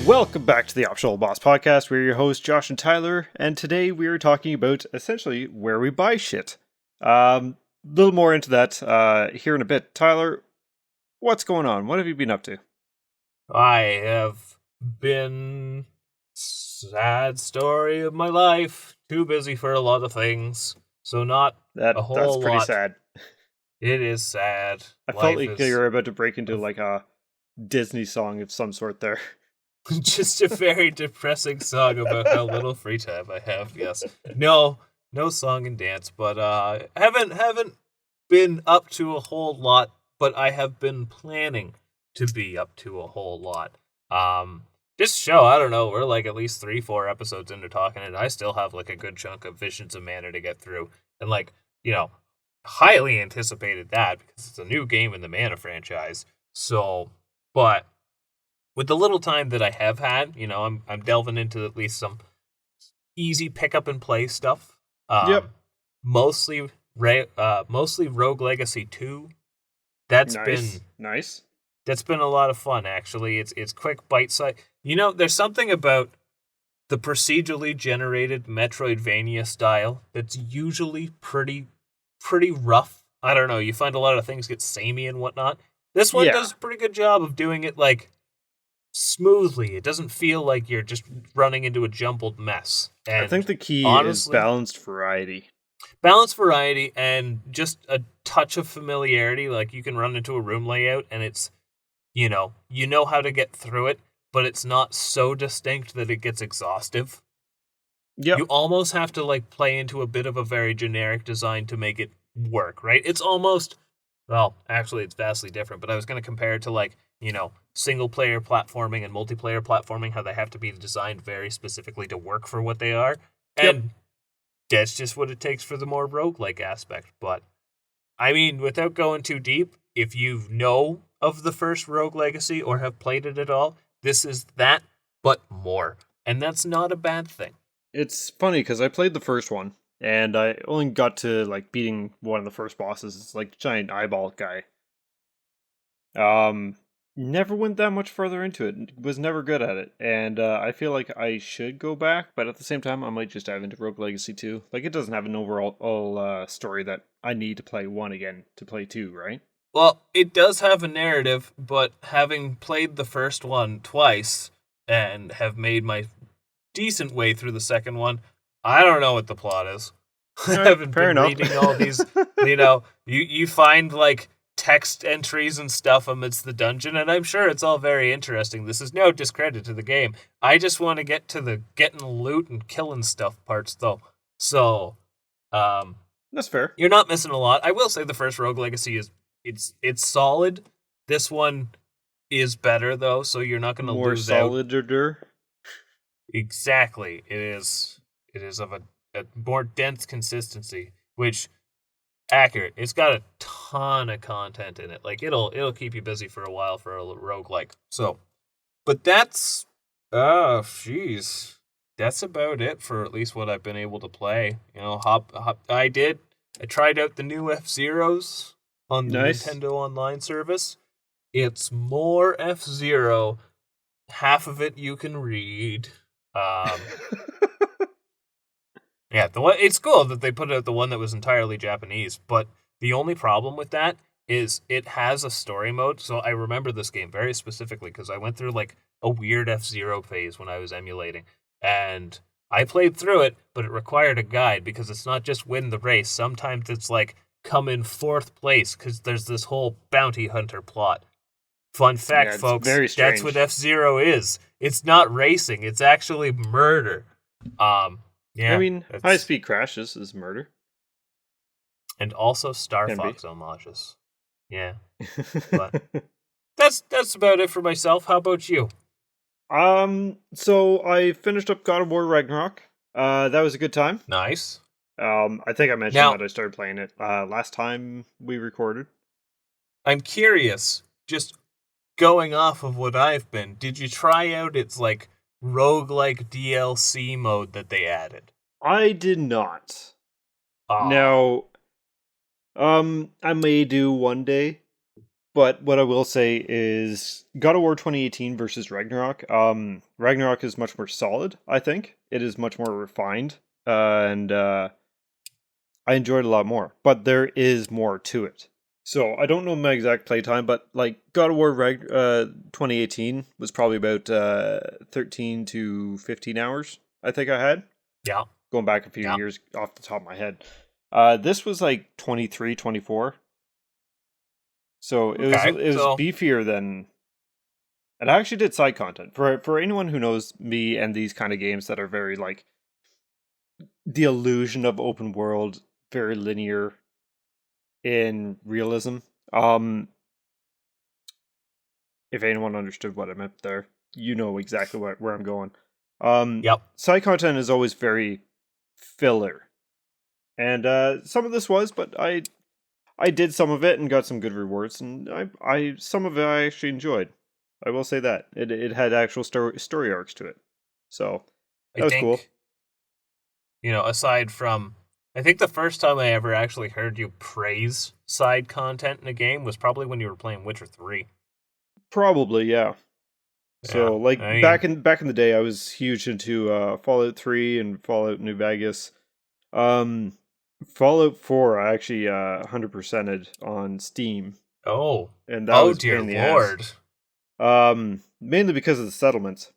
Welcome back to the Optional Boss Podcast. We're your hosts, Josh and Tyler, and today we are talking about essentially where we buy shit. Little more into that here in a bit. Tyler, what's going on? What have you been up to? I have been sad story of my life. Too busy for a lot of things, so not a That's whole pretty lot. sad. It is sad. I felt Life like is you were about to break into like a Disney song of some sort there. just a very depressing song about how little free time I have. Yes, no song and dance, but haven't been up to a whole lot. But I have been planning to be up to a whole lot. This show, I don't know, we're like at least 3-4 episodes into talking, and I still have like a good chunk of Visions of Mana to get through, and like highly anticipated that because it's a new game in the Mana franchise. So, but with the little time that I have had, I'm delving into at least some easy pick up and play stuff. Yep. Mostly Rogue Legacy 2. Nice. That's been a lot of fun, actually. It's quick, bite size. There's something about the procedurally generated Metroidvania style that's usually pretty rough. I don't know. You find a lot of things get samey and whatnot. This one does a pretty good job of doing it like smoothly. It doesn't feel like you're just running into a jumbled mess. And I think the key is honestly, balanced variety. balanced variety and just a touch of familiarity. Like you can run into a room layout and it's you know how to get through it, but it's not so distinct that it gets exhaustive. Yep. You almost have to like play into a bit of a very generic design to make it work, right? It's almost, well, actually it's vastly different, but I was going to compare it to like, single player platforming and multiplayer platforming, how they have to be designed very specifically to work for what they are. And that's just what it takes for the more roguelike aspect. But I mean, without going too deep, if you know of the first Rogue Legacy or have played it at all, this is that, but more. And that's not a bad thing. It's funny because I played the first one, and I only got to like beating one of the first bosses. It's like giant eyeball guy. Never went that much further into it. Was never good at it, and I feel like I should go back. But at the same time, I might just dive into Rogue Legacy 2. Like it doesn't have an overall story that I need to play one again to play two, right? Well, it does have a narrative, but having played the first one twice and have made my decent way through the second one, I don't know what the plot is. I haven't Fair been enough. reading all these, you find like text entries and stuff amidst the dungeon, and I'm sure it's all very interesting. This is no discredit to the game. I just want to get to the getting loot and killing stuff parts, though. So, That's fair. you're not missing a lot. I will say the first Rogue Legacy is it's solid. This one is better though, so you're not going to More lose out. solider. Exactly, it is. It is of a more dense consistency, which accurate. It's got a ton of content in it. Like it'll keep you busy for a while for a roguelike. So, but that's jeez. That's about it for at least what I've been able to play. I tried out the new F-Zeros on the Nice. Nintendo Online service. It's more F-Zero. Half of it you can read. Yeah, it's cool that they put out the one that was entirely Japanese, but the only problem with that is it has a story mode. So I remember this game very specifically because I went through like a weird F-Zero phase when I was emulating, and I played through it, but it required a guide because it's not just win the race. Sometimes it's like come in fourth place because there's this whole bounty hunter plot. Fun fact, Yeah, it's folks, very that's what strange. F-Zero is. It's not racing, it's actually murder. I Yeah, mean, high speed crashes is murder. and also Star Can be. Fox homages. Yeah, but that's about it for myself. How about you? So I finished up God of War Ragnarok. That was a good time. Nice. I think I mentioned Now, that I started playing it last time we recorded. I'm curious, just going off of what I've been, did you try out its like roguelike DLC mode that they added? I did not. Ah, Now, I may do one day. But what I will say is God of War 2018 versus Ragnarok. Ragnarok is much more solid, I think. It is much more refined. And I enjoyed it a lot more. But there is more to it. So I don't know my exact playtime, but like God of War 2018 was probably about 13 to 15 hours, I think I had. Yeah. Going back a few Yeah. years off the top of my head. This was like 23, 24. So Okay. it was So beefier than, and I actually did side content. For anyone who knows me and these kind of games that are very like the illusion of open world, very linear in realism. If anyone understood what I meant there, you know exactly where I'm going. yep. Side content is always very filler. And some of this was, but I did some of it and got some good rewards, and I some of it I actually enjoyed. I will say that it had actual story arcs to it, so I that was cool. think, aside from, I think the first time I ever actually heard you praise side content in a game was probably when you were playing Witcher 3. Probably, yeah. Yeah. So like I mean, back in the day, I was huge into Fallout 3 and Fallout New Vegas. Um, Fallout 4, I actually 100%ed on Steam, oh, and that oh was a pain dear in the ass. Lord. Mainly because of the settlements.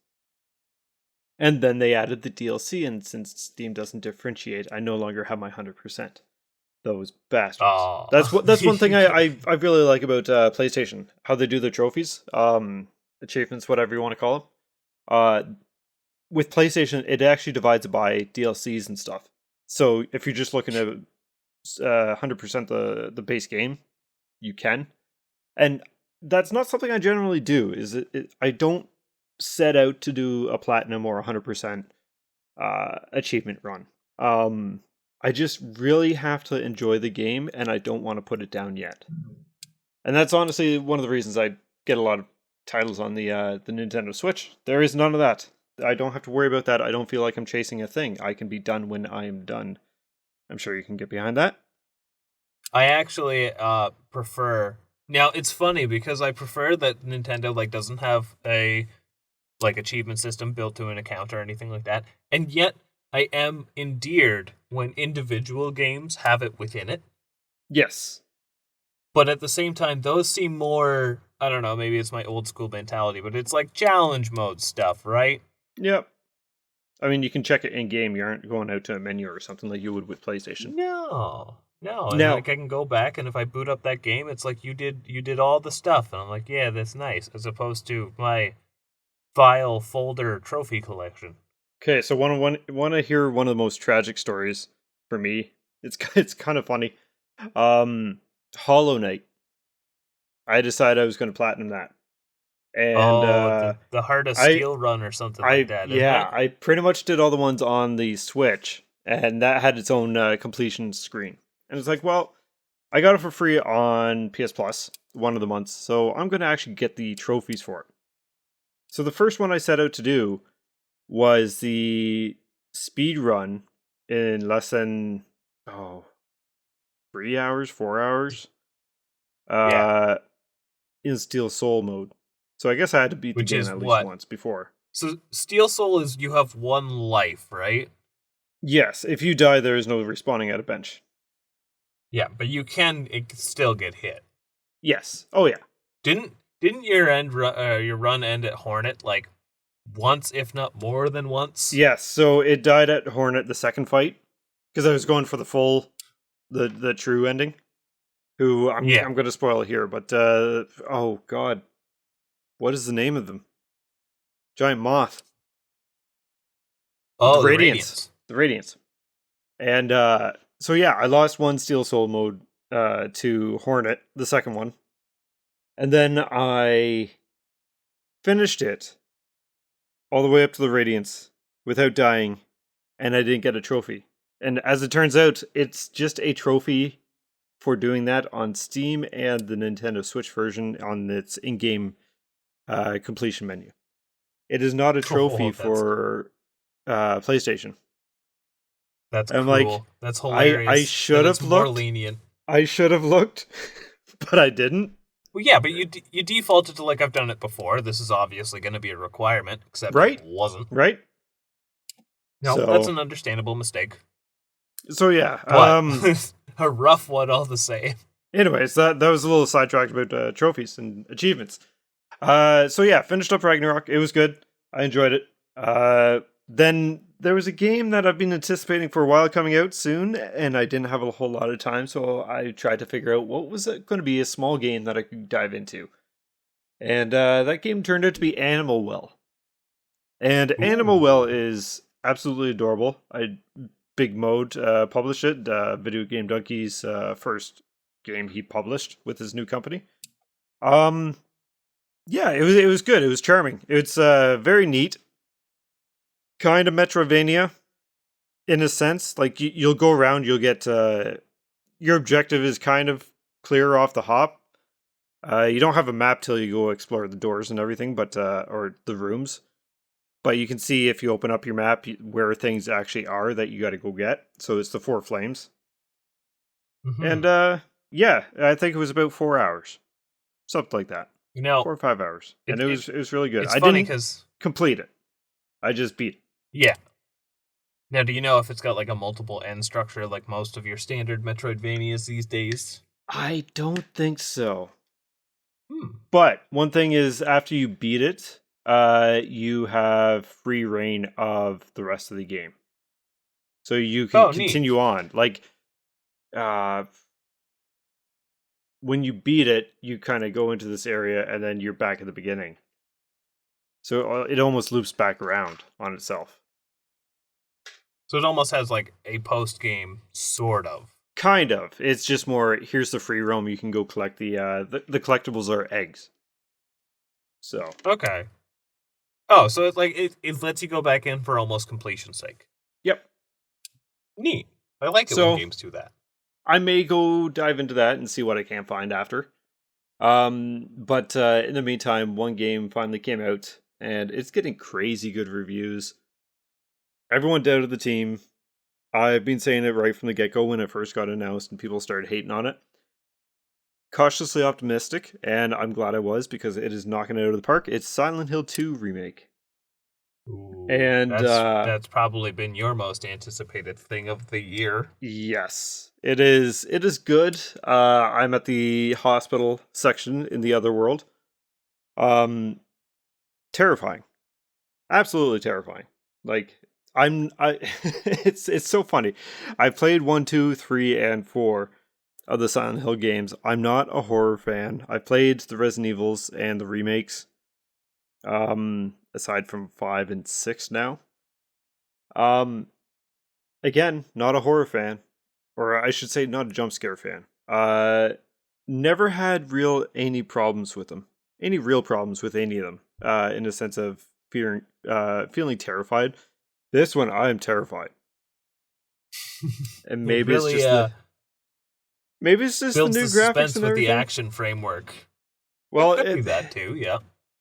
And then they added the DLC, and since Steam doesn't differentiate, I no longer have my 100%. Those bastards. Oh. That's one thing I really like about PlayStation, how they do their trophies, achievements, whatever you want to call them. With PlayStation, it actually divides it by DLCs and stuff. So if you're just looking at 100% the base game, you can. And that's not something I generally do. I don't set out to do a platinum or 100% achievement run. I just really have to enjoy the game, and I don't want to put it down yet. And that's honestly one of the reasons I get a lot of titles on the Nintendo Switch. There is none of that. I don't have to worry about that. I don't feel like I'm chasing a thing. I can be done when I am done. I'm sure you can get behind that. I actually prefer. Now it's funny because I prefer that Nintendo doesn't have a achievement system built to an account or anything like that, and yet I am endeared when individual games have it within it. Yes. But at the same time, those seem more. I don't know. Maybe it's my old school mentality, but it's like challenge mode stuff, right? Yep. I mean, you can check it in game. You aren't going out to a menu or something like you would with PlayStation. No, and Now, I can go back, and if I boot up that game, it's like you did all the stuff, and I'm like, yeah, that's nice, as opposed to my file folder trophy collection. okay, so want to hear one of the most tragic stories for me. It's kind of funny. Hollow Knight. I decided I was going to platinum that, and Oh, the Heart of I Steel run or something like that, isn't it? I pretty much did all the ones on the Switch, and that had its own completion screen. And it's like, well, I got it for free on PS Plus one of the months, so I'm going to actually get the trophies for it. So the first one I set out to do was the speed run in less than 3 hours, 4 hours. Yeah, In Steel Soul mode. So I guess I had to beat the which game is at least what? once before. So Steel Soul is you have one life, right? Yes, if you die, there is no respawning at a bench. Yeah, but it can still get hit. Yes. Oh yeah. Didn't your run end at Hornet once, if not more than once? Yes. So it died at Hornet the second fight because I was going for the full, the true ending. Who Yeah. I'm going to spoil it here, but oh god, what is the name of them? Giant moth. Oh, The the Radiance. Radiance. The Radiance. And so yeah, I lost one Steel Soul mode to Hornet, the second one. And then I finished it all the way up to the Radiance without dying, and I didn't get a trophy. And as it turns out, it's just a trophy for doing that on Steam and the Nintendo Switch version on its in-game completion menu. It is not a trophy Oh, for PlayStation. that's I'm like, cruel. That's I hilarious. should That it's have more looked. lenient. I should have looked, but I didn't. Well, yeah, but you defaulted to like I've done it before. This is obviously going to be a requirement, except it Right? wasn't. Right? No, that's So an understandable mistake, yeah. but a rough one all the same. Anyways, that was a little sidetracked about trophies and achievements. So yeah, finished up Ragnarok. It was good. I enjoyed it. Then there was a game that I've been anticipating for a while coming out soon, and I didn't have a whole lot of time, so I tried to figure out what was it going to be a small game that I could dive into. And that game turned out to be Animal Well. And Animal Well Ooh. is absolutely adorable. Big Mode published it, Video Game Donkey's first game he published with his new company. Um, yeah, it was good. It was charming. It's very neat, kind of Metrovania in a sense. Like you'll go around, you'll get your objective is kind of clear off the hop. You don't have a map till you go explore the doors and everything, but or the rooms. But you can see if you open up your map where things actually are that you got to go get. So it's the Four Flames, and Mm-hmm. yeah, I think it was about 4 hours, something like that, You know, 4 or 5 hours, and it, it it was really good. it's I funny didn't because complete it. I just beat it. yeah. Now, do you know if it's got like a multiple end structure like most of your standard Metroidvanias these days? I don't think so. Hmm. But one thing is, after you beat it, you have free reign of the rest of the game, so you can Oh, neat. continue on. Like, uh, when you beat it, you kind of go into this area, and then you're back at the beginning. So it almost loops back around on itself. So it almost has like a post game sort of. Kind of. It's just more. Here's the free roam. You can go collect the collectibles are eggs. So Okay. Oh, so it's like it lets you go back in for almost completion's sake. yep. Neat. I like it when So games do that. I may go dive into that and see what I can find after. But in the meantime, one game finally came out, and it's getting crazy good reviews. Everyone doubted the team. I've been saying it right from the get go when it first got announced, and people started hating on it. Cautiously optimistic, and I'm glad I was because it is knocking it out of the park. It's Silent Hill 2 remake, Ooh, and that's probably been your most anticipated thing of the year. yes, it is. It is good. I'm at the hospital section in the other world. Um, Terrifying. Absolutely terrifying. Like I it's so funny. I played 1, 2, 3, and 4 of the Silent Hill games. I'm not a horror fan. I played the Resident Evils and the remakes. Aside from 5 and 6 now. Um Again, not a horror fan. Or I should say not a jump scare fan. Never had any problems with them. Any real problems with any of them. In the sense of feeling terrified. This one, I am terrified, and It really maybe it's just the builds new the graphics suspense and with the everything. action framework. It Well, could be that too, yeah.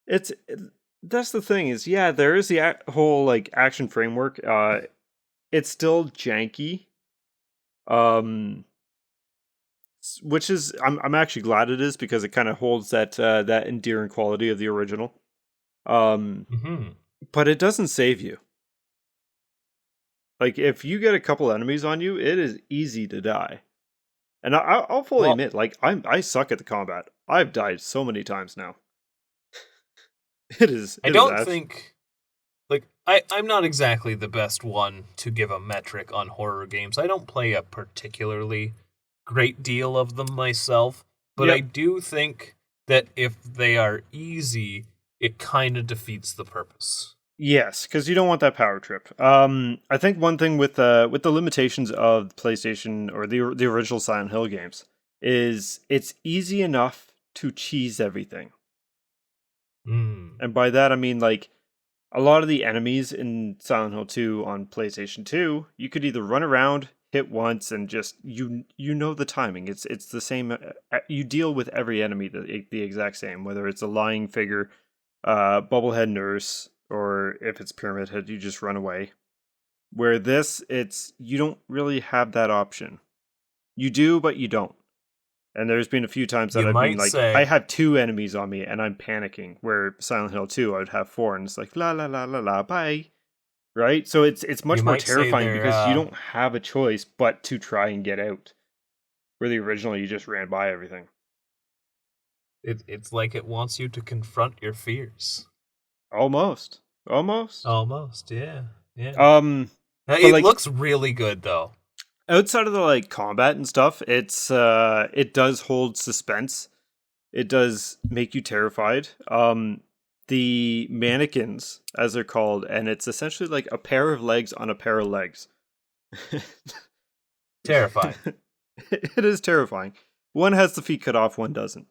it's it, that's the thing is, yeah, there is the whole like action framework. It's still janky. Um, which is I'm actually glad it is because it kind of holds that endearing quality of the original. Um, Hmm. but it doesn't save you. Like if you get a couple enemies on you, it is easy to die. And I'll fully Well, admit, like I suck at the combat. I've died so many times now. I It is don't abs- think I'm not exactly the best one to give a metric on horror games. I don't play a particularly great deal of them myself, but I Yep. do think that if they are easy, it kind of defeats the purpose. Yes, because you don't want that power trip. I think one thing with the limitations of the PlayStation or the original Silent Hill games is it's easy enough to cheese everything, Hmm. and by that I mean like a lot of the enemies in Silent Hill 2 on PlayStation 2, you could either run around, hit once, and just you know the timing. It's the same. You deal with every enemy the exact same, whether it's a lying figure, bubblehead nurse, or if it's Pyramid Head, you just run away. Where this, it's you don't really have that option. You do, but you don't. And there's been a few times that You I've been might like, I say, have 2 enemies on me and I'm panicking. Where Silent Hill 2, I would have 4, and it's like la la la la la, bye. Right? So it's you much more might say terrifying they're, because you don't have a choice but to try and get out. Where the original, you just ran by everything. it's like it wants you to confront your fears. Almost. Almost. Almost, yeah. Yeah. Um, but It like looks really good though. outside of the like combat and stuff, it does hold suspense. It does make you terrified. The mannequins, as they're called, and it's essentially like a pair of legs on a pair of legs. Terrifying. It is terrifying. One has the feet cut off, one doesn't.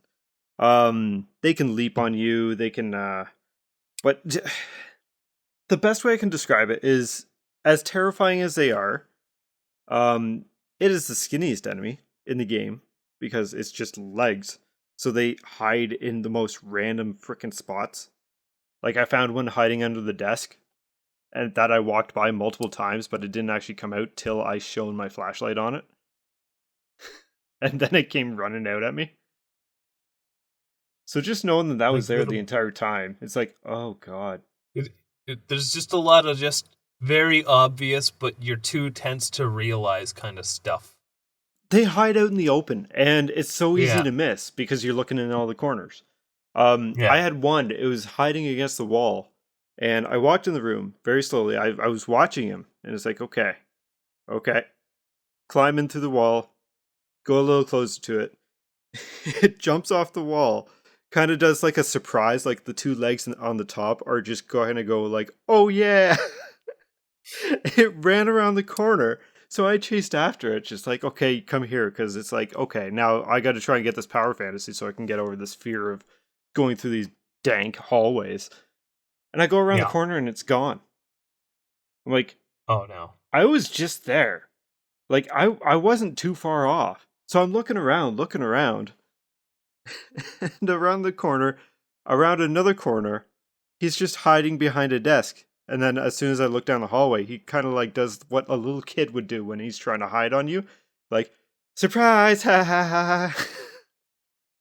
They can leap on you. They can, but the best way I can describe it is as terrifying as they are. It is the skinniest enemy in the game because it's just legs. So they hide in the most random freaking spots. Like I found one hiding under the desk, and that I walked by multiple times, but it didn't actually come out till I shone my flashlight on it. And then it came running out at me. So just knowing that that Like was there the little, entire time, it's like, oh god. there's just a lot of just very obvious, but you're too tense to realize kind of stuff. They hide out in the open, and it's so easy Yeah. to miss because you're looking in all the corners. I Yeah. had one, it was hiding against the wall, and I walked in the room very slowly. I was watching him, and it's like, okay. Climb in through the wall, go a little closer to it. It jumps off the wall, kind of does like a surprise, like the 2 legs on the top are just going to go like, oh yeah. It ran around the corner. So I chased after it, just like, okay, come here, because it's like, okay, now I got to try and get this power fantasy so I can get over this fear of going through these dank hallways. And I go around the Yeah. corner and it's gone. I'm like, Oh no. I was just there. Like I wasn't too far off. So I'm looking around, and around the corner, around another corner, he's just hiding behind a desk. And then as soon as I look down the hallway, he kind of like does what a little kid would do when he's trying to hide on you. Like, surprise, ha ha ha.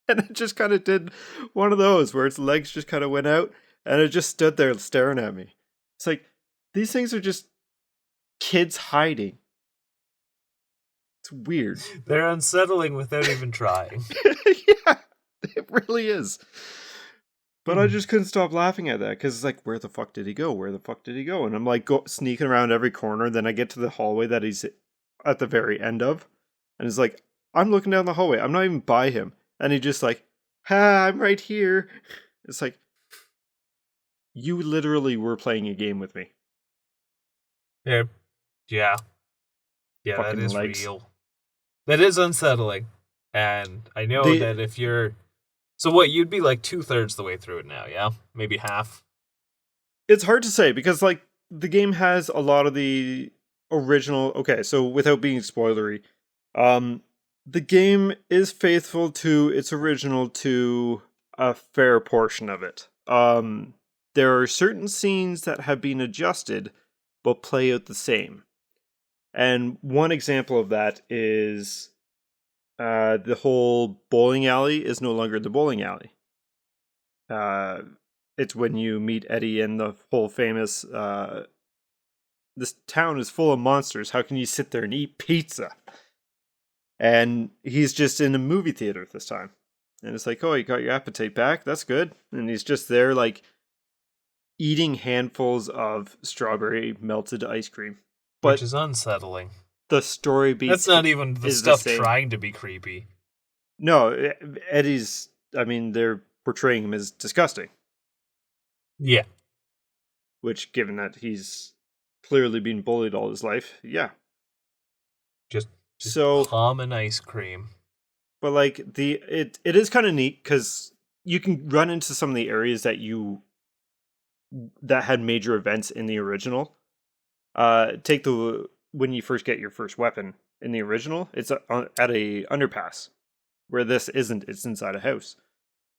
And it just kind of did one of those where its legs just kind of went out and it just stood there staring at me. It's like, these things are just kids hiding. It's weird. They're unsettling without even trying. Yeah, it really is. But I just couldn't stop laughing at that because it's like, where the fuck did he go? Where the fuck did he go? And I'm like sneaking around every corner. Then I get to the hallway that he's at the very end of. And it's like, I'm looking down the hallway. I'm not even by him. And he just like, ha, I'm right here. It's like, you literally were playing a game with me. Yeah. Yeah. Yeah, that Fucking is legs. real. That is unsettling. And I know They- that if you're... So what, you'd be like 2/3 the way through it now, yeah? Maybe half? It's hard to say because like the game has a lot of the original. Okay, so without being spoilery, the game is faithful to its original to a fair portion of it. There are certain scenes that have been adjusted but play out the same. And one example of that is the whole bowling alley is no longer the bowling alley. It's when you meet Eddie and the whole famous this town is full of monsters. How can you sit there and eat pizza? And he's just in a movie theater this time. And it's like, oh, you got your appetite back. That's good. And he's just there like eating handfuls of strawberry melted ice cream. But Which is unsettling. the story beats That's not even the is stuff same. trying to be creepy. No, Eddie's, I mean, they're portraying him as disgusting. Yeah. Which, given that he's clearly been bullied all his life, yeah. Just So, common ice cream. but like it is kind of neat because you can run into some of the areas that had major events in the original. Take when you first get your first weapon in the original, it's at a underpass, where this isn't. It's inside a house.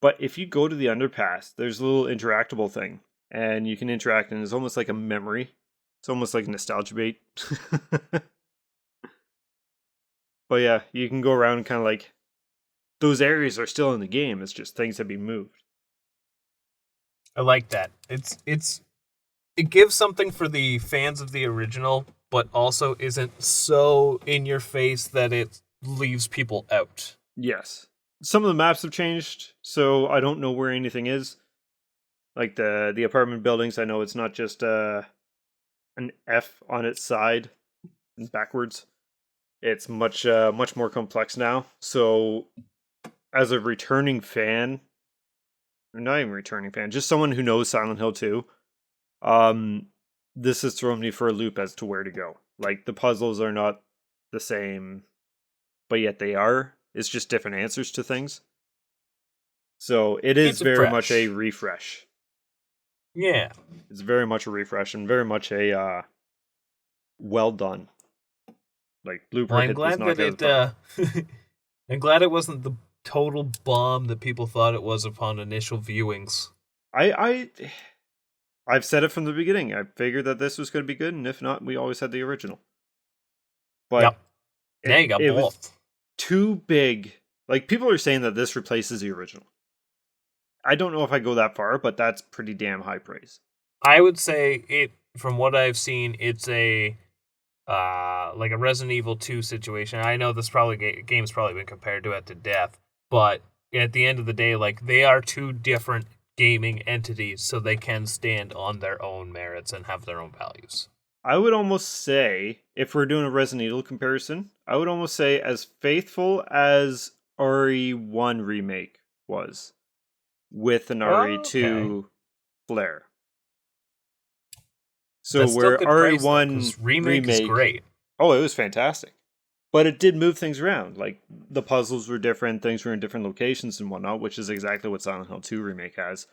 But if you go to the underpass, there's a little interactable thing, and you can interact, and it's almost like a memory. It's almost like nostalgia bait. But yeah, you can go around and kind of like those areas are still in the game. It's just things have been moved. I like that. It gives something for the fans of the original, but also isn't so in your face that it leaves people out. Yes. Some of the maps have changed, so I don't know where anything is. Like the apartment buildings, I know it's not just an F on its side backwards. It's much more complex now. So as a returning fan, or not even returning fan, just someone who knows Silent Hill 2, this has thrown me for a loop as to where to go. Like, the puzzles are not the same, but yet they are. It's just different answers to things. So it is very much a refresh. Yeah. It's very much a refresh and very much a well done. Like, Blueprint Well, I'm glad that it I'm glad it wasn't the total bomb that people thought it was upon initial viewings. I've said it from the beginning. I figured that this was going to be good, and if not, we always had the original. But yep. Now you got both. Was too big. Like, people are saying that this replaces the original. I don't know if I go that far, but that's pretty damn high praise. I would say from what I've seen, it's a like a Resident Evil 2 situation. I know this game's probably been compared to it to death, but at the end of the day, like, they are two different gaming entities, so they can stand on their own merits and have their own values. I would almost say, if we're doing a Resident Evil comparison, I would almost say as faithful as RE1 remake was, with an RE2 flair. So where RE1 remake is great. Oh, it was fantastic. But it did move things around. Like, the puzzles were different, things were in different locations and whatnot, which is exactly what Silent Hill 2 remake has.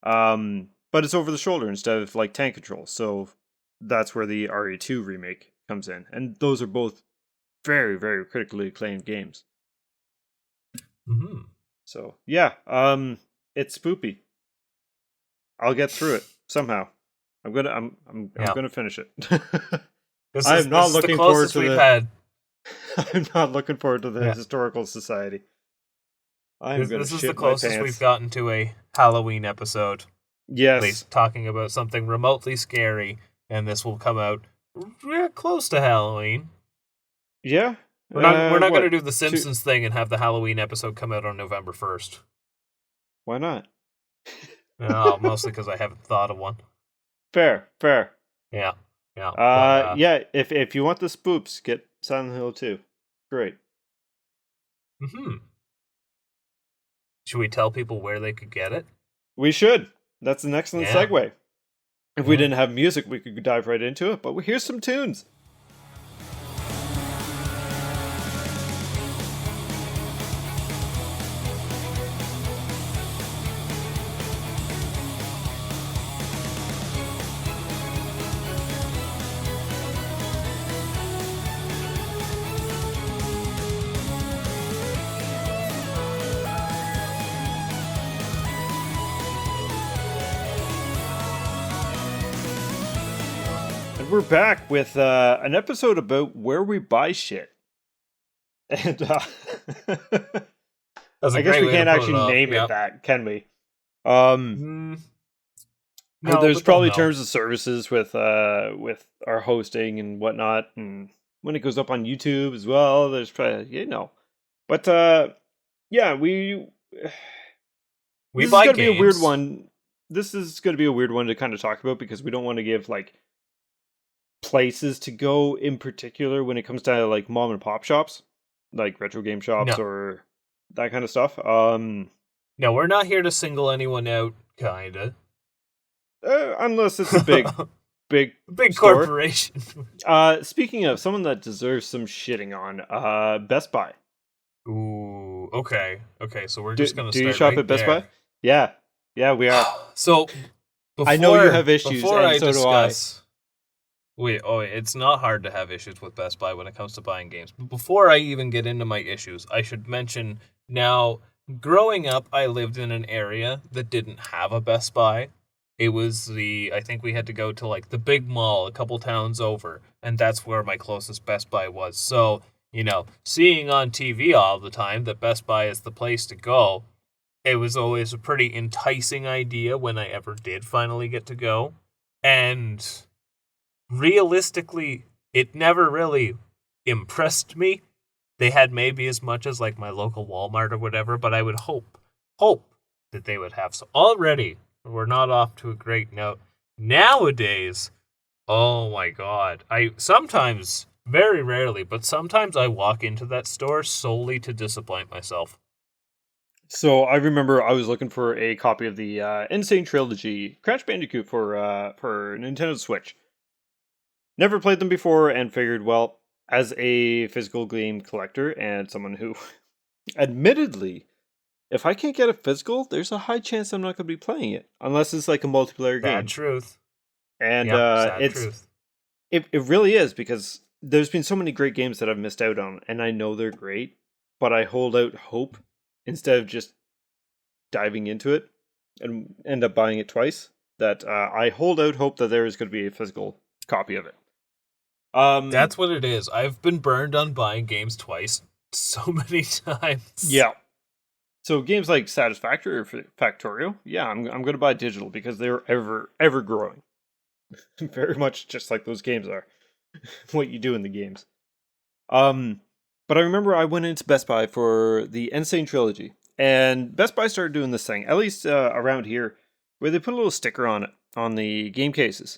But it's over the shoulder instead of, like, tank control. So that's where the RE2 remake comes in. And those are both very, very critically acclaimed games. Mm-hmm. So, yeah, it's spoopy. I'll get through it somehow. I'm gonna finish it. I'm not looking forward to I'm not looking forward to the Historical Society. This is the closest we've gotten to a Halloween episode. Yes. At least talking about something remotely scary, and this will come out close to Halloween. Yeah. We're not going to do the Simpsons thing and have the Halloween episode come out on November 1st. Why not? No, mostly because I haven't thought of one. Fair. Yeah. Yeah, if you want the spoops, get Silent Hill 2. Great. Mm-hmm. Should we tell people where they could get it? We should. That's an excellent segue. If we didn't have music, we could dive right into it, but here's some tunes. We're back with an episode about where we buy shit. And I guess we can't actually name it that, can we? No, there's probably terms of services with our hosting and whatnot, and when it goes up on YouTube as well, there's probably, But yeah, we buy games. Be a weird one. This is going to be a weird one to kind of talk about because we don't want to give like places to go in particular when it comes to like mom and pop shops, like retro game shops or that kind of stuff. No, we're not here to single anyone out, kinda. Unless it's a big corporation. Speaking of someone that deserves some shitting on, Best Buy. Ooh, okay. So we're just gonna. Do you shop at Best Buy? Yeah, we are. So I know you have issues, and so do I. Wait, it's not hard to have issues with Best Buy when it comes to buying games. But before I even get into my issues, I should mention now, growing up, I lived in an area that didn't have a Best Buy. It was I think we had to go to like the big mall a couple towns over, and that's where my closest Best Buy was. So seeing on TV all the time that Best Buy is the place to go, it was always a pretty enticing idea when I ever did finally get to go. And realistically, it never really impressed me. They had maybe as much as like my local Walmart or whatever, but I would hope that they would have. So already, we're not off to a great note. Nowadays, oh my god, I sometimes, very rarely, but sometimes I walk into that store solely to disappoint myself. So I remember I was looking for a copy of the Insane Trilogy Crash Bandicoot for Nintendo Switch. Never played them before and figured, well, as a physical game collector and someone who, admittedly, if I can't get a physical, there's a high chance I'm not going to be playing it unless it's like a multiplayer game. Sad truth. And Yep, sad truth. It really is, because there's been so many great games that I've missed out on, and I know they're great, but I hold out hope instead of just diving into it and end up buying it twice. That I hold out hope that there is going to be a physical copy of it. That's what it is. I've been burned on buying games twice so many times. Yeah. So games like Satisfactory or Factorio, yeah, I'm going to buy digital because they're ever growing. Very much just like those games are. What you do in the games. But I remember I went into Best Buy for the Insane Trilogy, and Best Buy started doing this thing, at least around here, where they put a little sticker on it on the game cases,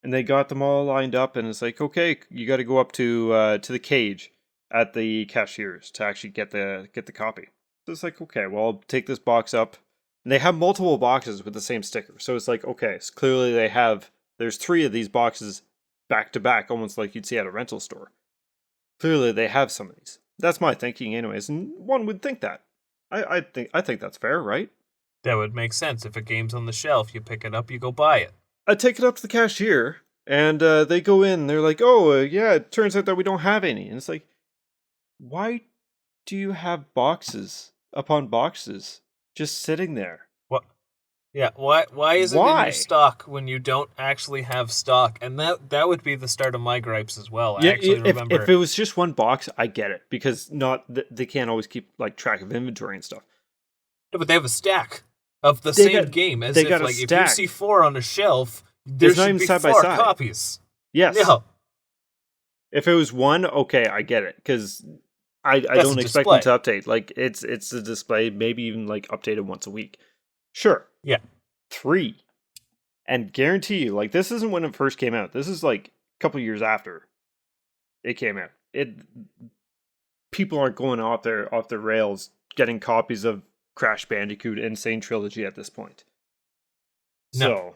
and they got them all lined up, and it's like, okay, you got to go up to the cage at the cashiers to actually get the copy. So it's like, okay, well, I'll take this box up, and they have multiple boxes with the same sticker. So it's like, okay, so clearly there's 3 of these boxes back to back, almost like you'd see at a rental store. Clearly they have some of these. That's my thinking anyways, and one would think that. I think that's fair, right? That would make sense. If a game's on the shelf, you pick it up, you go buy it. I take it up to the cashier, and they go in, they're like, oh, yeah, it turns out that we don't have any. And it's like, why do you have boxes upon boxes just sitting there? What? Yeah, why is it in your stock when you don't actually have stock? And that would be the start of my gripes as well. Yeah, I actually remember. If it was just one box, I get it, because they can't always keep like track of inventory and stuff. No, but they have a stack of the same game, as if like if you see 4 on a shelf, there should be 4 copies. Yes. No. If it was one, okay, I get it, because I don't expect them to update. Like it's a display, maybe even like updated once a week. Sure. Yeah. 3. And guarantee you, like, this isn't when it first came out. This is like a couple years after it came out. People aren't going off their rails getting copies of Crash Bandicoot Insane Trilogy at this point. No.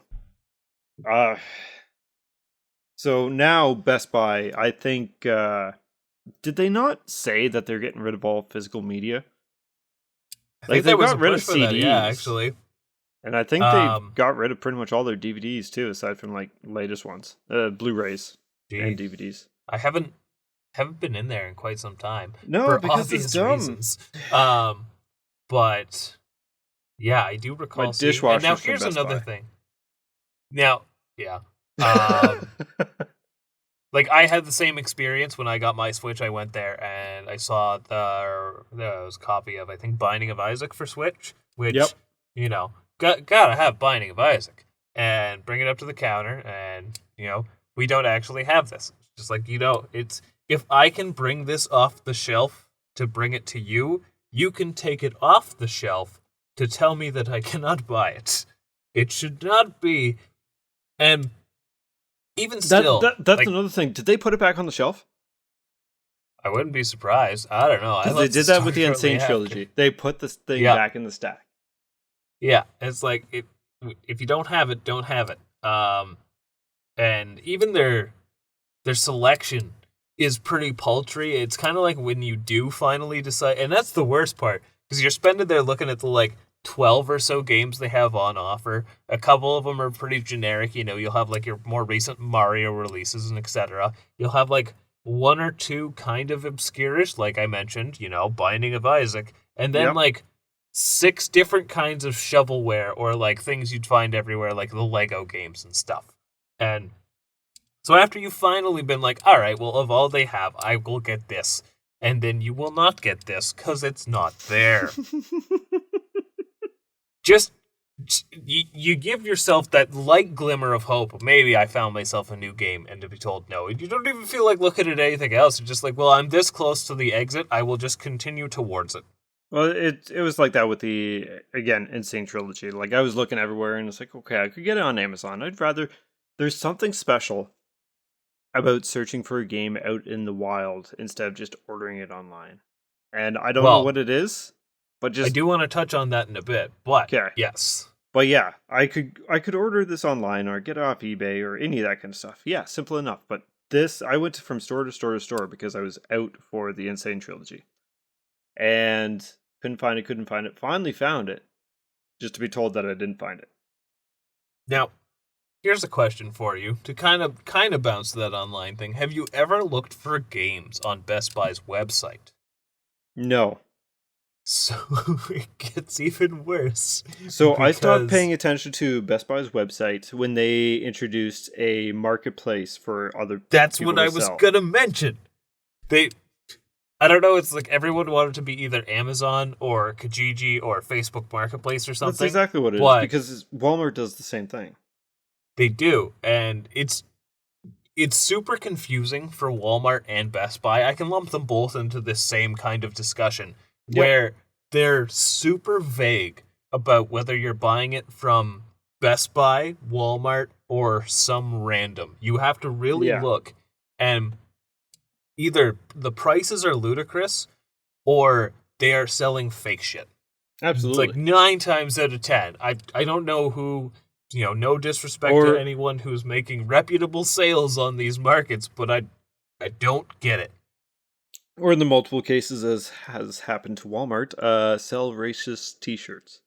So now Best Buy, I think, did they not say that they're getting rid of all physical media? I think they got rid of CDs. That, yeah, actually. And I think they've got rid of pretty much all their DVDs too, aside from like latest ones, Blu-rays and DVDs. I haven't been in there in quite some time. No, for because obvious it's dumb. Reasons. But yeah, I do recall. My dishwasher. And now here's another thing. Now, yeah. Like, I had the same experience when I got my Switch. I went there and I saw there was a copy of, I think, Binding of Isaac for Switch, which, gotta have Binding of Isaac. And bring it up to the counter, and, we don't actually have this. It's just like, it's, if I can bring this off the shelf to bring it to you, you can take it off the shelf to tell me that I cannot buy it. It should not be, and even still, that's like, another thing. Did they put it back on the shelf? I wouldn't be surprised. I don't know. They did that with the Insane Trilogy. They put this thing back in the stack. Yeah, it's like if you don't have it, don't have it. And even their selection is pretty paltry. It's kind of like when you do finally decide, and that's the worst part, because you're spending there looking at the like 12 or so games they have on offer. A couple of them are pretty generic. You'll have like your more recent Mario releases and etc. You'll have like 1 or 2 kind of obscurish, like I mentioned, Binding of Isaac, and then like 6 different kinds of shovelware or like things you'd find everywhere, like the Lego games and stuff. And so after you've finally been like, all right, well, of all they have, I will get this. and then you will not get this because it's not there. Just you give yourself that light glimmer of hope. Maybe I found myself a new game, and to be told no, you don't even feel like looking at anything else. You're just like, well, I'm this close to the exit. I will just continue towards it. Well, it was like that with the, again, Insane Trilogy. Like, I was looking everywhere, and it's like, okay, I could get it on Amazon. I'd rather... There's something special about searching for a game out in the wild instead of just ordering it online. And I don't know Well, what it is, but I just... do want to touch on that in a bit, but Okay. yes. But yeah, I could order this online or get it off eBay or any of that kind of stuff. Yeah, simple enough. But this, I went from store to store to store because I was out for the Insane Trilogy. And couldn't find it. Finally found it, just to be told that I didn't find it. Now, here's a question for you to kind of bounce to that online thing. Have you ever looked for games on Best Buy's website? No. So it gets even worse. So I stopped because- paying attention to Best Buy's website when they introduced a marketplace for other That's people what I to was sell. gonna mention. I don't know, it's like everyone wanted to be either Amazon or Kijiji or Facebook Marketplace or something. That's exactly what it is, but because Walmart does the same thing. They do, and it's super confusing for Walmart and Best Buy. I can lump them both into this same kind of discussion where they're super vague about whether you're buying it from Best Buy, Walmart, or some random. You have to really look, and either the prices are ludicrous or they are selling fake shit. Absolutely. It's like 9 times out of 10. I don't know who, no disrespect to anyone who's making reputable sales on these markets, but I don't get it. Or in the multiple cases, as has happened to Walmart, sell racist t-shirts.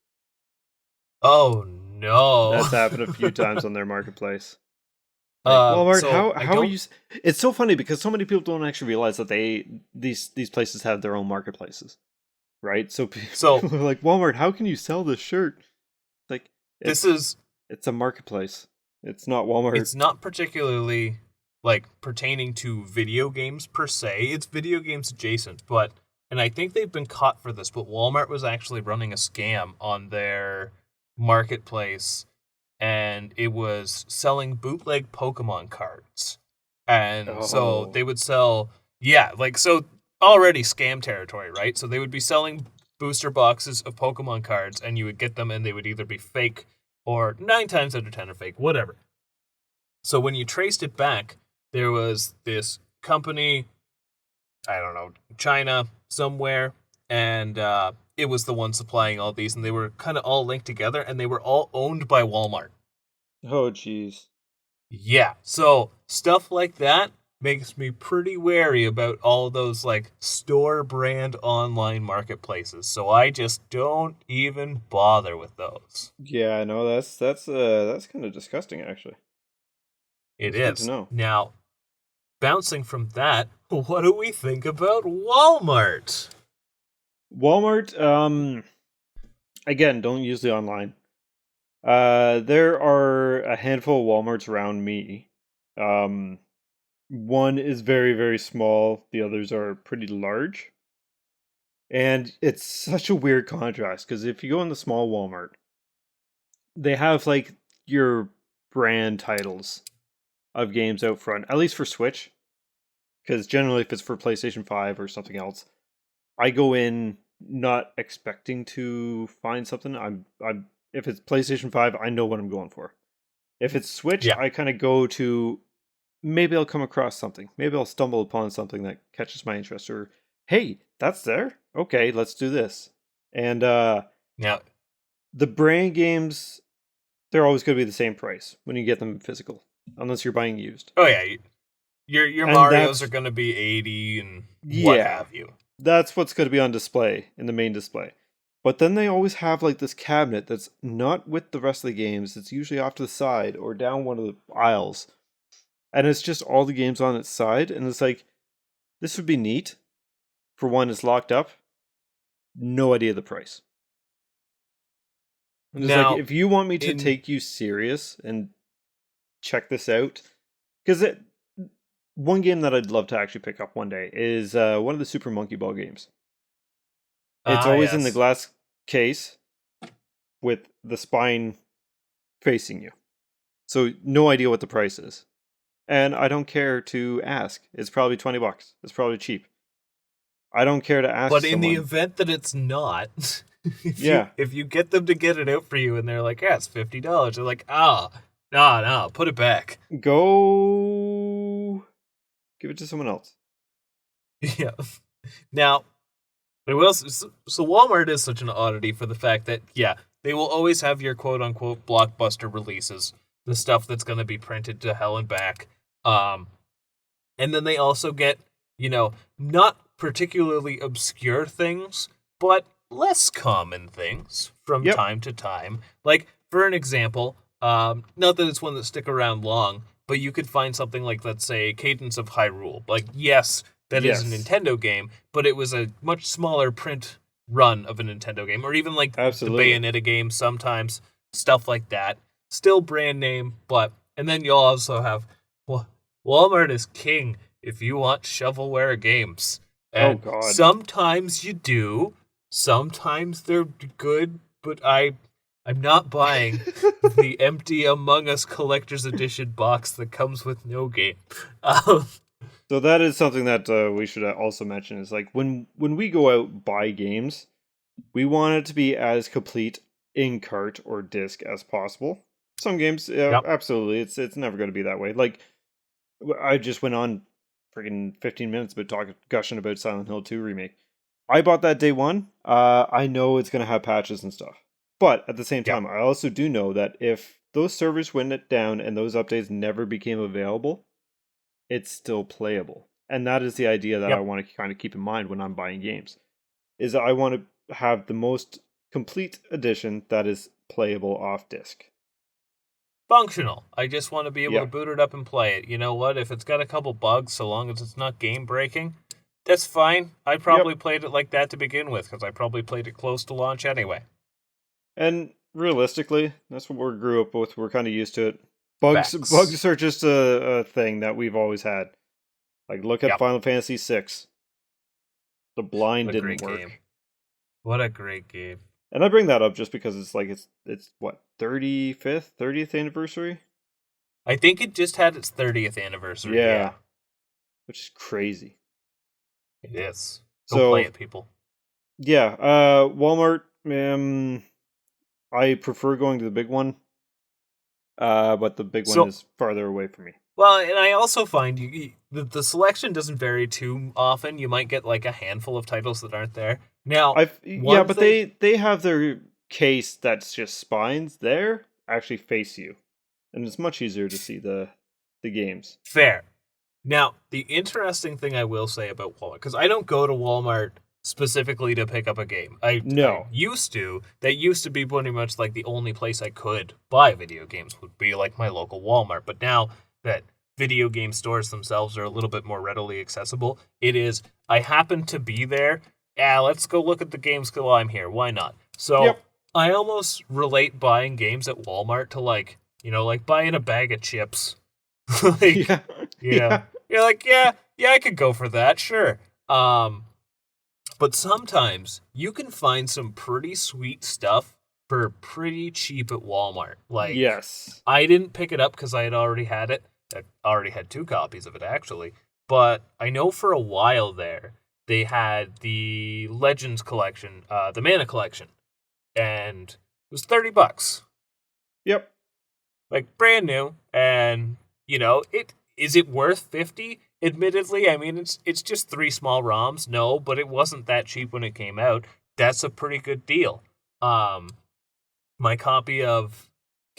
Oh, no. That's happened a few times on their marketplace. Like, Walmart, so how are you... It's so funny because so many people don't actually realize that these places have their own marketplaces, right? So people are like, Walmart, how can you sell this shirt? Like, it's a marketplace. It's not Walmart. It's not particularly pertaining to video games per se. It's video games adjacent, and I think they've been caught for this, but Walmart was actually running a scam on their marketplace, and it was selling bootleg Pokemon cards. And so they would sell, so already scam territory, right? So they would be selling booster boxes of Pokemon cards, and you would get them, and they would either be fake or 9 times out of 10 are fake, whatever. So when you traced it back, there was this company, I don't know, China somewhere, and it was the one supplying all these, and they were kind of all linked together, and they were all owned by Walmart. Oh, jeez. Yeah, so stuff like that makes me pretty wary about all those store brand online marketplaces. So I just don't even bother with those. Yeah, no, that's kind of disgusting, actually. It is. Good to know. Now, bouncing from that, what do we think about Walmart? Walmart, again, don't use the online. There are a handful of Walmarts around me. One is very, very small. The others are pretty large. And it's such a weird contrast, because if you go in the small Walmart, they have your brand titles of games out front, at least for Switch. Because generally, if it's for PlayStation 5 or something else, I go in not expecting to find something. If it's PlayStation 5, I know what I'm going for. If it's Switch, I kind of go to, maybe I'll come across something. Maybe I'll stumble upon something that catches my interest. Or, hey, that's there? Okay, let's do this. And now, the brand games, they're always going to be the same price when you get them physical. Unless you're buying used. Oh, yeah. Your Marios are going to be 80 and what have you. That's what's going to be on display, in the main display. But then they always have this cabinet that's not with the rest of the games. It's usually off to the side or down one of the aisles. And it's just all the games on its side. And it's like, this would be neat. For one, it's locked up. No idea the price. And it's now, if you want me to take you serious and check this out, because one game that I'd love to actually pick up one day is one of the Super Monkey Ball games. It's Ah, always in the yes. glass case with the spine facing you. So no idea what the price is. And I don't care to ask. It's probably $20. It's probably cheap. I don't care to ask But in the someone. event that it's not, Yeah, if you get them to get it out for you and they're like, yeah, it's $50, they're like, no, put it back. go give it to someone else. Yeah. Now, I will. So Walmart is such an oddity for the fact that they will always have your quote unquote blockbuster releases, the stuff that's going to be printed to hell and back. Um, and then they also get not particularly obscure things, but less common things from Yep. time to time. Like for an example, not that it's one that stick around long, but you could find something like, let's say, Cadence of Hyrule. Like, yes, that is a Yes. Nintendo game, but it was a much smaller print run of a Nintendo game, or even like the Absolutely. Bayonetta games sometimes, stuff like that. Still brand name, but and then you'll also have Walmart is king if you want shovelware games. Oh And God. sometimes you do. Sometimes they're good, but I'm not buying the empty Among Us Collector's Edition box that comes with no game. Um, So that is something that we should also mention is like when we go out buy games, we want it to be as complete in cart or disc as possible. Some games, yep. absolutely, it's never going to be that way. Like I just went on freaking 15 minutes about gushing about Silent Hill 2 remake. I bought that day one. I know it's going to have patches and stuff, but at the same Yep. time, I also do know that if those servers went it down and those updates never became available, it's still playable. And that is the idea that I Yep. want to kind of keep in mind when I'm buying games. Is that I want to have the most complete edition that is playable off disc. Functional. I just want to be able to Yeah. boot it up and play it. You know what? If it's got a couple bugs, so long as it's not game breaking, that's fine. I Yep. probably played it like that to begin with, because I probably played it close to launch anyway. And realistically, that's what we grew up with. We're kind of used to it. Bugs Facts. are just a thing that we've always had. Like look at Yep. Final Fantasy VI. The blind What a didn't great game. work. What a great game. And I bring that up just because it's like it's what 35th, 30th anniversary? I think it just had its 30th anniversary. Yeah, Yeah, which is crazy. it is. Go play So, it, people. yeah, Walmart I prefer going to the big one. But the big one So, is farther away from me. well, and I also find the selection doesn't vary too often. You might get like a handful of titles that aren't there. Now, Yeah, one but thing, they have their case that's just spines there actually face you. And it's much easier to see the games. fair. Now, the interesting thing I will say about Walmart, because I don't go to Walmart specifically to pick up a game. I No. used to. That used to be pretty much like the only place I could buy video games would be like my local Walmart. But now that video game stores themselves are a little bit more readily accessible, it is, I happen to be there. Yeah, let's go look at the games while I'm here. Why not? So Yep. I almost relate buying games at Walmart to like buying a bag of chips. like, Yeah. you know, Yeah. you're like, yeah, I could go for that, sure. But sometimes you can find some pretty sweet stuff for pretty cheap at Walmart. Like, Yes. I didn't pick it up because I had already had it. I already had 2 copies of it, actually. But I know for a while there, they had the Legends collection, the Mana collection, and it was $30. Yep. Like, brand new. And, is it worth 50? Admittedly, I mean, it's just 3 small ROMs. No, but it wasn't that cheap when it came out. That's a pretty good deal. My copy of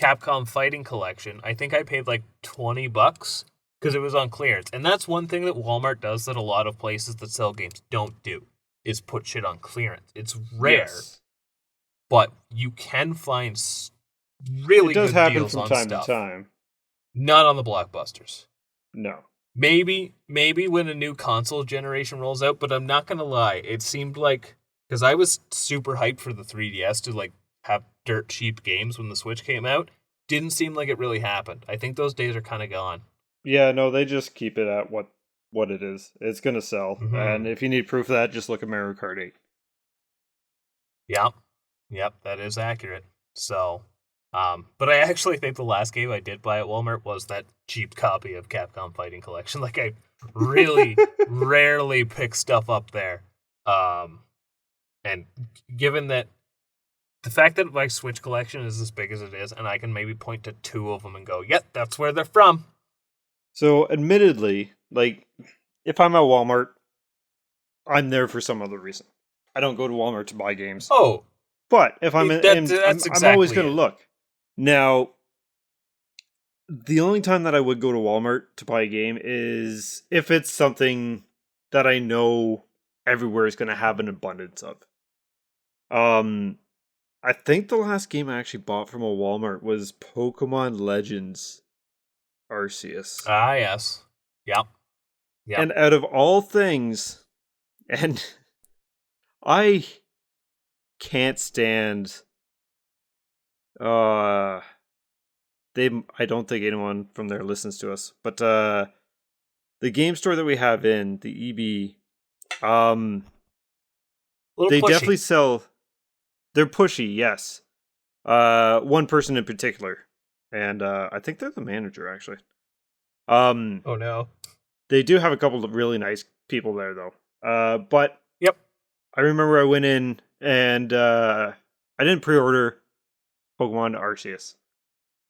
Capcom Fighting Collection, I think I paid like $20 because it was on clearance. And that's one thing that Walmart does that a lot of places that sell games don't do, is put shit on clearance. It's rare, Yes. but you can find It really does good happen deals from on time to stuff. time. Not on the blockbusters. No. Maybe when a new console generation rolls out, but I'm not gonna lie, it seemed like, because I was super hyped for the 3DS to like have dirt cheap games when the Switch came out, didn't seem like it really happened. I think those days are kind of gone. Yeah, no, they just keep it at what it is. It's gonna sell, Mm-hmm. and if you need proof of that, just look at Mario Kart 8. Yep. Yep, that is accurate. So, but I actually think the last game I did buy at Walmart was that cheap copy of Capcom Fighting Collection. Like I really rarely pick stuff up there. Um, and given that the fact that my Switch collection is as big as it is, and I can maybe point to two of them and go, "Yep, that's where they're from." So, admittedly, like if I'm at Walmart, I'm there for some other reason. I don't go to Walmart to buy games. Oh, But if I'm that's I'm always exactly going to it. look. Now, the only time that I would go to Walmart to buy a game is if it's something that I know everywhere is going to have an abundance of. Um, I think the last game I actually bought from a Walmart was Pokemon Legends Arceus. Ah, yes. Yep. Yep. And out of all things, and I can't stand uh they I don't think anyone from there listens to us, but the game store that we have in the EB, um A little they pushy. definitely sell. They're pushy, yes. One person in particular, and I think they're the manager actually. Um, Oh no. they do have a couple of really nice people there though. But Yep. I remember I went in and I didn't pre-order Pokemon Arceus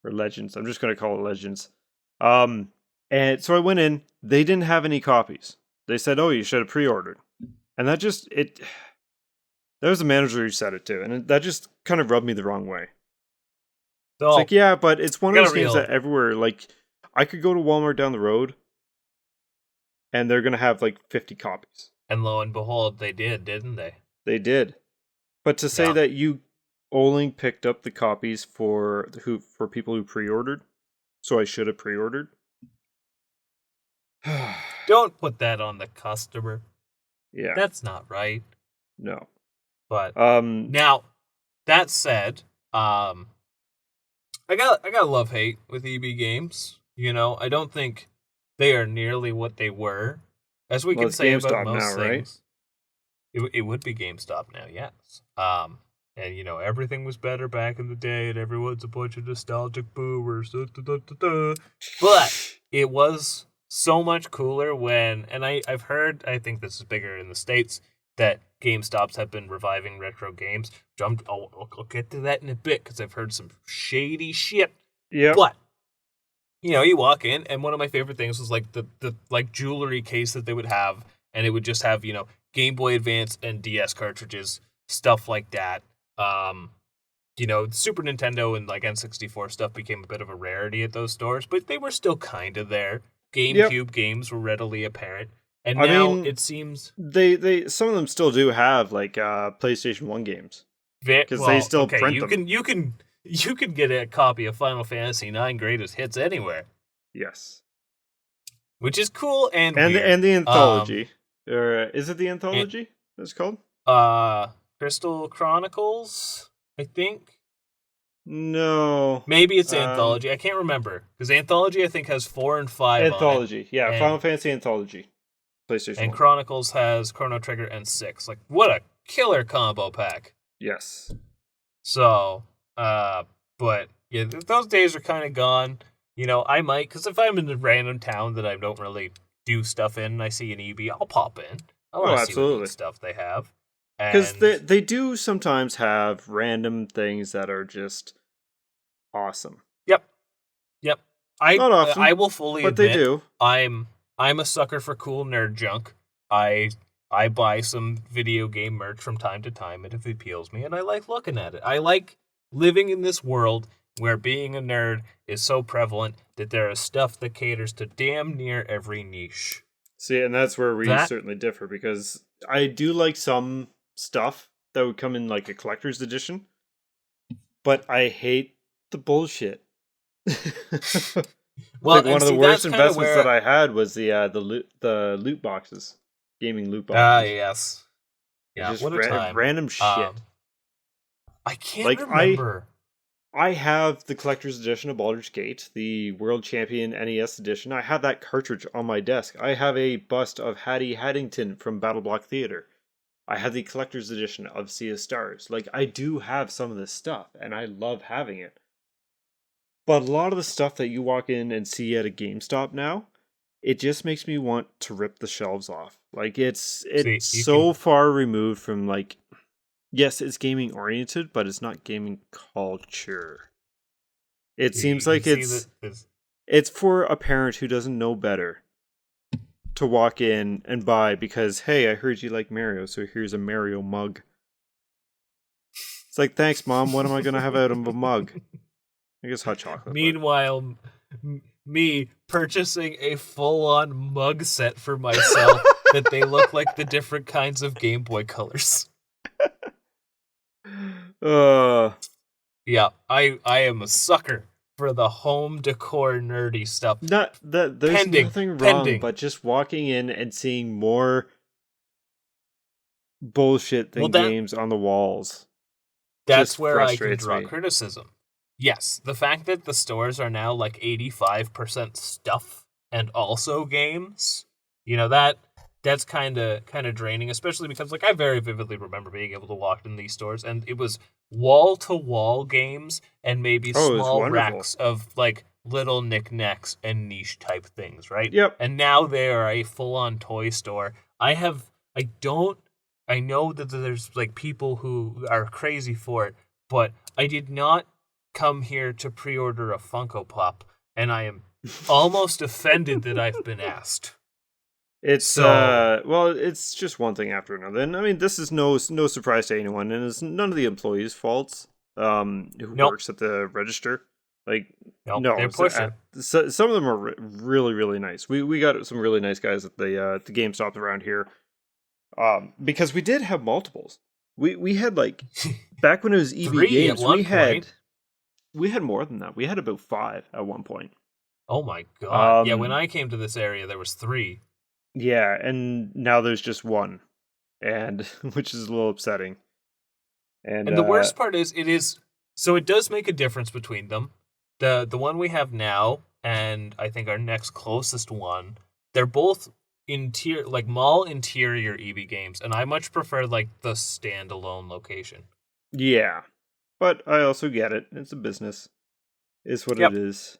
or Legends. I'm just gonna call it Legends. Um, and so I went in. They didn't have any copies. They said, "Oh, you should have pre-ordered," and that just it. There was a manager who said it too, and that just kind of rubbed me the wrong way. It's So like, yeah, but it's I one of got a those games real, that everywhere, like, I could go to Walmart down the road, and they're gonna have like 50 copies. and lo and behold, they did, didn't they? They did, but to say Yeah. that you only picked up the copies for people who pre-ordered, so I should have pre-ordered. Don't put that on the customer. Yeah, That's not right. no. But Um, now, that said, I got love hate with EB games. You know, I don't think they are nearly what they were. As we well, can it's say about GameStop now, most right? things, it would be GameStop now, yes. And you know, everything was better back in the day, and everyone's a bunch of nostalgic boomers. Da, da, da, da, da. But it was so much cooler when, and I've heard, I think this is bigger in the States, that GameStops have been reviving retro games. Which I'll get to that in a bit because I've heard some shady shit. Yep. But you know, you walk in, and one of my favorite things was like the like jewelry case that they would have, and it would just have, you know, Game Boy Advance and DS cartridges, stuff like that. Um, you know, Super Nintendo and like N64 stuff became a bit of a rarity at those stores, but they were still kind of there. Yep. GameCube games were readily apparent, and I now mean, it seems they some of them still do have like PlayStation 1 games because they well. still Okay, print them. you can get a copy of Final Fantasy IX Greatest Hits anywhere, Yes. which is cool and And weird. the anthology. Or is it the And, anthology it's called? Crystal Chronicles, I think. No. Maybe it's Um Anthology. I can't remember because Anthology I think has 4 and 5 on it, Anthology. Yeah, Final and Fantasy Anthology. PlayStation 1. Chronicles has Chrono Trigger and 6. Like what a killer combo pack. Yes. So, but yeah, those days are kind of gone. You know, I might because if I'm in a random town that I don't really do stuff in, and I see an EB, I'll pop in. I Oh, want to see what neat absolutely. stuff they have, Cuz and they do sometimes have random things that are just awesome. yep, yep. I Not I often, will fully but they admit do. I'm a sucker for cool nerd junk. I I buy some video game merch from time to time, and if it appeals me, and I like looking at it. I like living in this world where being a nerd is so prevalent that there is stuff that caters to damn near every niche. See, and that's where we That certainly differ because I do like some stuff that would come in like a collector's edition, but I hate the bullshit. well, Like and one of the see, that's worst kind of investments that where I had was the loot boxes, gaming loot boxes. yes, It's yeah, just what a time. random Um, shit. I can't Like I remember. I have the collector's edition of Baldur's Gate, the World Champion NES edition. I have that cartridge on my desk. I have a bust of Hattie Haddington from Battle Block Theater. I have the collector's edition of Sea of Stars. Like, I do have some of this stuff, and I love having it. But a lot of the stuff that you walk in and see at a GameStop now, it just makes me want to rip the shelves off. Like, it's so far removed from, like, yes, it's gaming oriented, but it's not gaming culture. It seems like it's for a parent who doesn't know better to walk in and buy because, hey, I heard you like Mario, so here's a Mario mug. It's like, thanks, Mom. What am I going to have out of a mug? I guess hot chocolate. Meanwhile, me purchasing a full-on mug set for myself that they look like the different kinds of Game Boy colors. Yeah, I am a sucker for the home decor nerdy stuff. Not that there's nothing wrong, but just walking in and seeing more bullshit than games on the walls. That's where I can draw criticism. Yes, the fact that the stores are now like 85% stuff and also games, you know, that's kind of draining, especially because like I very vividly remember being able to walk in these stores and it was wall to wall games and maybe small racks of like little knickknacks and niche type things, right? Yep. And now they are a full on toy store. I know that there's like people who are crazy for it, but I did not come here to pre-order a Funko Pop, and I am almost offended that I've been asked. It's well, it's just one thing after another. And I mean, this is no surprise to anyone, and it's none of the employees' faults who works at the register. Like, no, they're pushing. Some of them are really, really nice. We got some really nice guys at the GameStop around here. Because we did have multiples. We had like back when it was EB Games, we had more than that. We had about 5 at one point. Oh my god! Yeah, when I came to this area, there was 3. Yeah, and now there's just 1, and which is a little upsetting. And the worst part is, it does make a difference between them. The one we have now, and I think our next closest one, they're both mall interior EB Games, and I much prefer like the standalone location. Yeah, but I also get it. It's a business. It's what it is.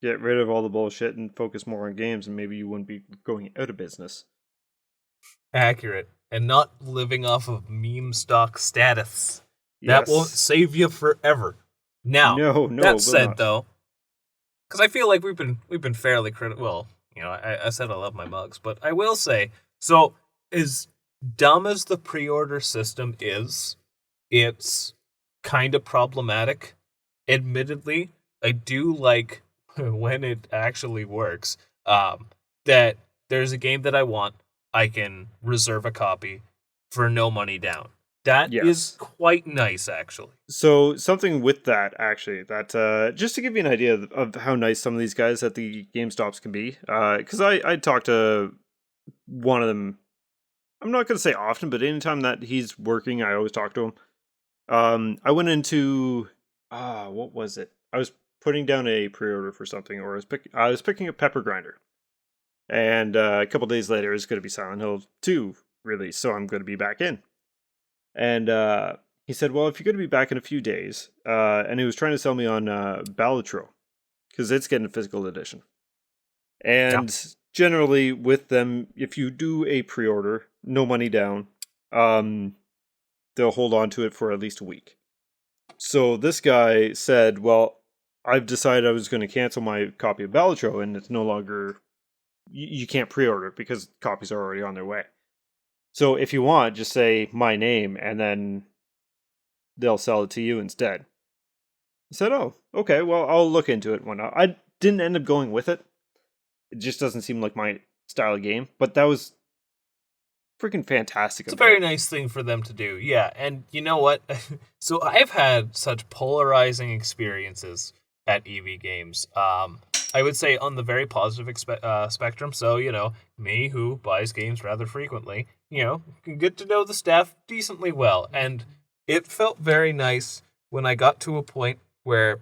Get rid of all the bullshit and focus more on games, and maybe you wouldn't be going out of business. Accurate. And not living off of meme stock status. That won't save you forever. Now, that said, though, because I feel like we've been fairly critical. Well, you know, I said I love my mugs, but I will say, so as dumb as the pre-order system is, it's kind of problematic. Admittedly, I do like when it actually works, that there's a game that I want, I can reserve a copy for no money down. That is quite nice, actually. So something with that, actually, that just to give you an idea of how nice some of these guys at the GameStops can be, because I talked to one of them, I'm not going to say often, but anytime that he's working, I always talk to him. I went into, what was it? I was putting down a pre-order for something, or I was picking a Pepper Grinder. And a couple days later, it's going to be Silent Hill 2 release, so I'm going to be back in. And he said, well, if you're going to be back in a few days, and he was trying to sell me on Balatro, because it's getting a physical edition. And generally with them, if you do a pre-order, no money down, they'll hold on to it for at least a week. So this guy said, well, I've decided I was going to cancel my copy of Balatro, and it's no longer, you can't pre-order it because copies are already on their way. So if you want, just say my name, and then they'll sell it to you instead. I said, oh, okay, well, I'll look into it and whatnot. I didn't end up going with it. It just doesn't seem like my style of game, but that was freaking fantastic. It's a very nice thing for them to do, yeah. And you know what? So I've had such polarizing experiences at EV Games. I would say on the very positive spectrum. So, you know, me who buys games rather frequently, you know, can get to know the staff decently well. And it felt very nice when I got to a point where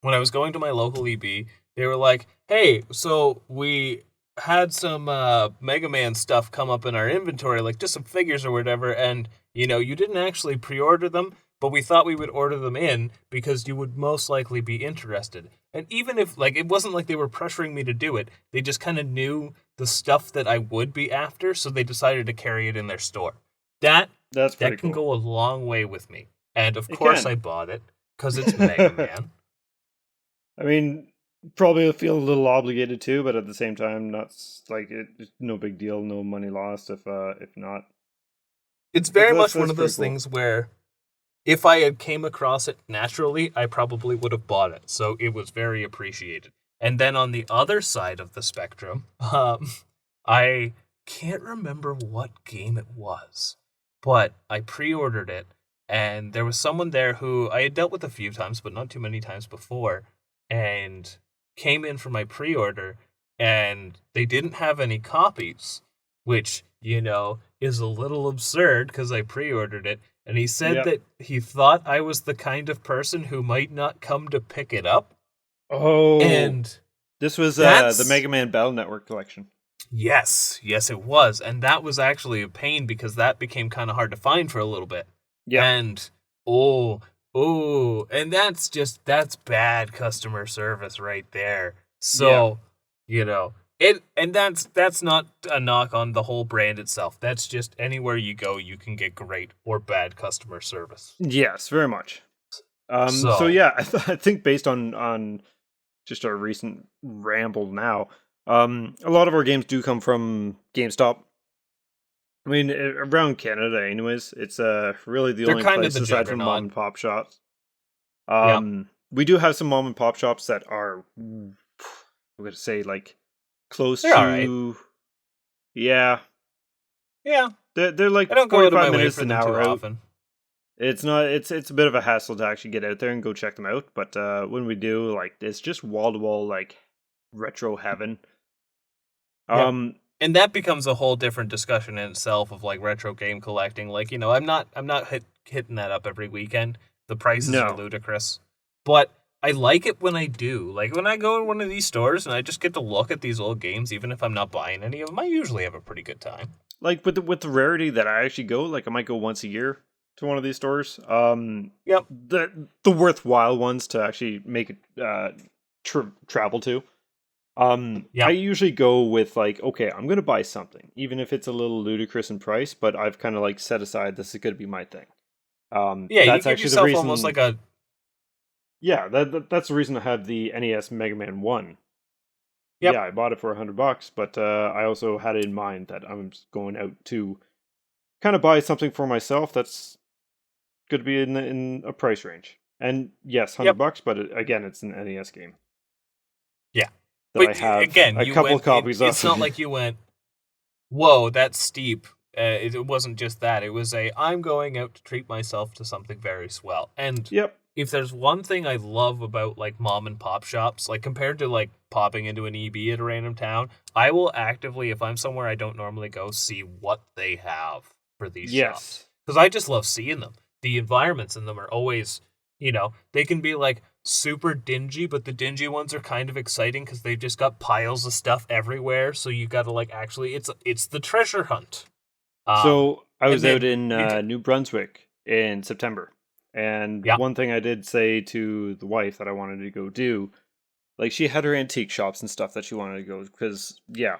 when I was going to my local EB, they were like, "Hey, so we had some Mega Man stuff come up in our inventory, like just some figures or whatever, and you didn't actually pre-order them, but we thought we would order them in because you would most likely be interested." And even if like it wasn't like they were pressuring me to do it, they just kind of knew the stuff that I would be after, so they decided to carry it in their store. That That's pretty that can cool. go a long way with me. And of It course can. I bought it because it's Mega Man. I mean, probably feel a little obligated too, but at the same time, not like it's no big deal, no money lost if not. It's That's very that's much one that's of pretty those cool. things where if I had came across it naturally, I probably would have bought it. So it was very appreciated. And then on the other side of the spectrum, I can't remember what game it was, but I pre-ordered it, and there was someone there who I had dealt with a few times, but not too many times before, and came in for my pre-order, and they didn't have any copies, which is a little absurd because I pre-ordered it, and he said Yep. that he thought I was the kind of person who might not come to pick it up. Oh, And this was the that's Mega Man Battle Network collection. yes, it was. And that was actually a pain because that became kind of hard to find for a little bit. Yep. And oh, and that's bad customer service right there. Yeah. So, it and that's not a knock on the whole brand itself. That's just anywhere you go you can get great or bad customer service. Yes, very much. So So, yeah, I think based on just our recent ramble now, a lot of our games do come from GameStop. I mean, around Canada, anyways, it's really the they're only kind of place the aside from mom juggernaut. and pop shops. Yep. We do have some mom and pop shops that are, I'm gonna say, like close They're all right. to, yeah, Yeah. they're like I don't go out of 45 my way minutes for to an them too hour out. often. It's not, it's a bit of a hassle to actually get out there and go check them out, but when we do, like, it's just wall to wall, like retro heaven. Yep. Um, And that becomes a whole different discussion in itself of like retro game collecting. Like, I'm not hitting that up every weekend. The prices are no, ludicrous. But I like it when I do. Like when I go in one of these stores and I just get to look at these old games, even if I'm not buying any of them, I usually have a pretty good time. like with the rarity that I actually go, like I might go once a year to one of these stores. Yep. The worthwhile ones to actually make it travel to. I Yep. usually go with like, okay, I'm gonna buy something, even if it's a little ludicrous in price, but I've kind of like set aside this is gonna be my thing. Yeah, you That's give actually the yourself almost reason. like a Yeah, that's the reason I have the NES Mega Man One. yep. Yeah, I bought it for $100, but I also had it in mind that I'm just going out to kind of buy something for myself that's going to be in a price range. And yes, Yep. $100, but again, it's an NES game Yeah. that But I have again, a couple of copies it's of. not like you went, whoa, that's steep. It wasn't just that. It was I'm going out to treat myself to something very swell. And Yep. if there's one thing I love about like mom and pop shops, like compared to like popping into an EB at a random town, I will actively, if I'm somewhere I don't normally go, see what they have for these shops. Yes. Because I just love seeing them. The environments in them are always, they can be like super dingy, but the dingy ones are kind of exciting because they've just got piles of stuff everywhere. So you got to like actually, it's the treasure hunt. So I And was out then in New Brunswick in September. And yeah, one thing I did say to the wife that I wanted to go do, like she had her antique shops and stuff that she wanted to go because yeah.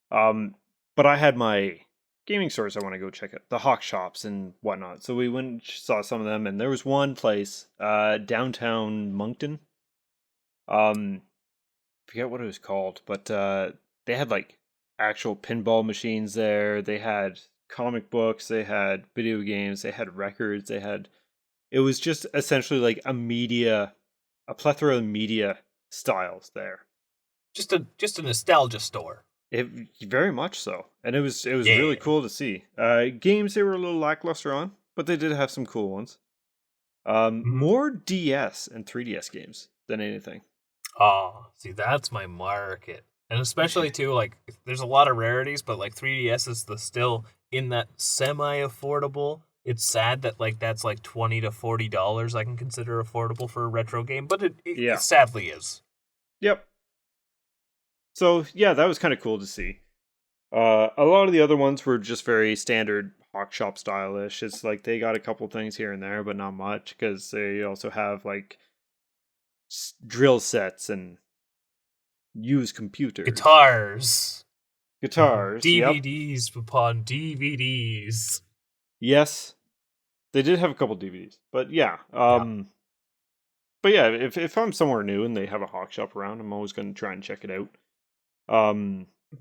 Um, but I had my gaming stores I want to go check out, the Hawk shops and whatnot. So we went and saw some of them, and there was one place, downtown Moncton. Um, forget what it was called, but they had like actual pinball machines there. They had comic books, they had video games, they had records, they had. It was just essentially like a plethora of media styles there. just a nostalgia store. It very much so, and it was really Yeah. cool to see. Games they were a little lackluster on, but they did have some cool ones. Mhm. More DS and 3DS games than anything. Oh, see, that's my market. And especially too, like there's a lot of rarities, but like 3DS is the still in that semi-affordable. It's sad that like that's like $20 to $40 I can consider affordable for a retro game, but it Yeah. sadly is. Yep. So yeah, that was kind of cool to see. A lot of the other ones were just very standard Hawk Shop stylish. It's like they got a couple things here and there, but not much because they also have like drill sets and used computers, guitars. Yep. DVDs upon DVDs. Yes, they did have a couple DVDs, but yeah. Yeah. But yeah, if I'm somewhere new and they have a Hawk Shop around, I'm always going to try and check it out.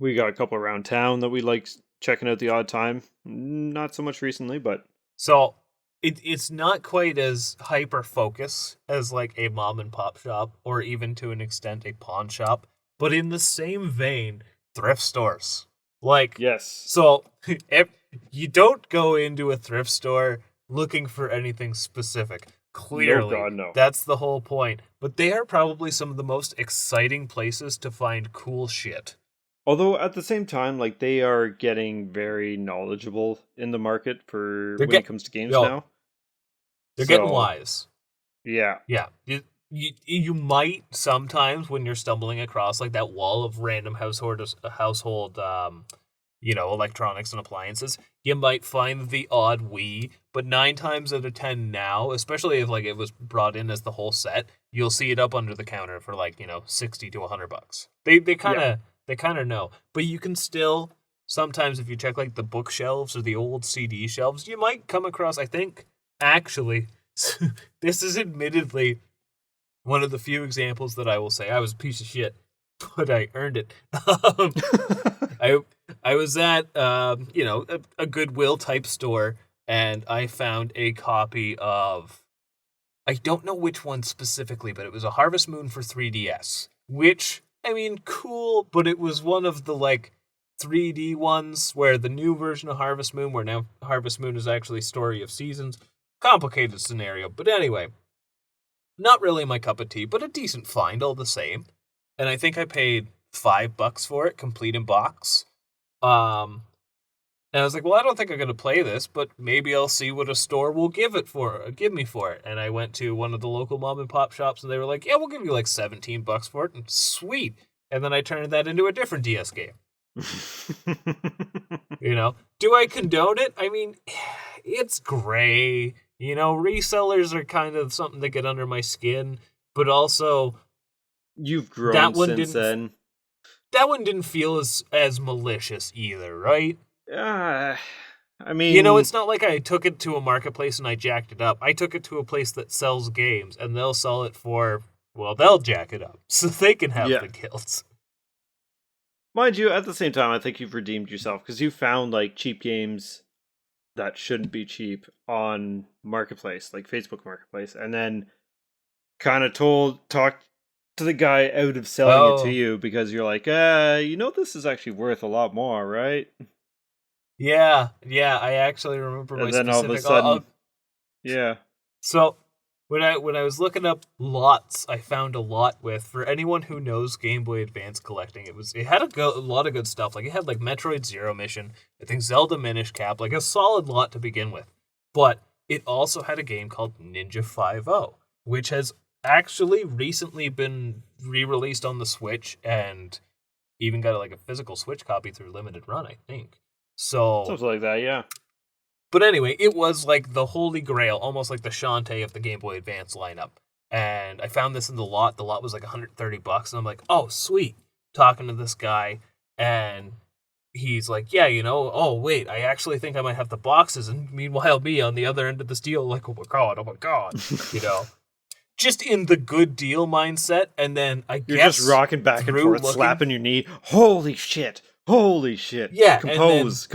We got a couple around town that we like checking out the odd time. Not so much recently, but So it's not quite as hyper focus as like a mom and pop shop or even to an extent a pawn shop, but in the same vein, thrift stores. Like yes. so if you don't go into a thrift store looking for anything specific. Clearly, No, God, no. that's the whole point. But they are probably some of the most exciting places to find cool shit. Although at the same time, like they are getting very knowledgeable in the market for They're when it comes to games yo, now. They're getting wise. Yeah. Yeah. You might sometimes when you're stumbling across like that wall of random household electronics and appliances, you might find the odd Wii, but 9 times out of 10 now, especially if like it was brought in as the whole set, you'll see it up under the counter for like, $60 to $100. They kind of know. But you can still sometimes if you check like the bookshelves or the old CD shelves, you might come across, I think actually this is admittedly one of the few examples that I will say I was a piece of shit, but I earned it. I was at a Goodwill type store and I found a copy of, I don't know which one specifically, but it was a Harvest Moon for 3DS, which I mean cool, but it was one of the like 3D ones where the new version of Harvest Moon, where now Harvest Moon is actually Story of Seasons. Complicated scenario, but anyway, not really my cup of tea, but a decent find all the same. And I think I paid $5 for it, complete in box. And I was like, well, I don't think I'm gonna play this, but maybe I'll see what a store will give me for it. And I went to one of the local mom and pop shops, and they were like, yeah, we'll give you like $17 for it, and sweet. And then I turned that into a different DS game. Do I condone it? I mean, it's gray. Resellers are kind of something that get under my skin, but also you've grown since then. That one didn't feel as malicious either, right? I mean, it's not like I took it to a marketplace and I jacked it up. I took it to a place that sells games, and they'll sell it for, well, they'll jack it up so they can have the guilds. Mind you, at the same time, I think you've redeemed yourself because you found like cheap games that shouldn't be cheap on Marketplace, like Facebook Marketplace, and then kind of talked to the guy out of selling it to you because you're like, this is actually worth a lot more, right? Yeah, I actually remember my specific. And then all of a sudden, yeah. So when I was looking up lots, I found a lot with, for anyone who knows Game Boy Advance collecting, it had a lot of good stuff. Like it had like Metroid Zero Mission, I think Zelda Minish Cap, like a solid lot to begin with. But it also had a game called Ninja 5-0, which has actually recently been re-released on the Switch and even got like a physical Switch copy through Limited Run, I think. So something like that, yeah. But anyway, it was like the holy grail, almost like the Shantae of the Game Boy Advance lineup. And I found this in the lot. The lot was like $130, and I'm like, oh, sweet. Talking to this guy, and he's like, yeah, oh, wait, I actually think I might have the boxes. And meanwhile, me on the other end of this deal, like, oh my God, Just in the good deal mindset, and then You're just rocking back and forth, slapping your knee. Holy shit. Yeah. Compose.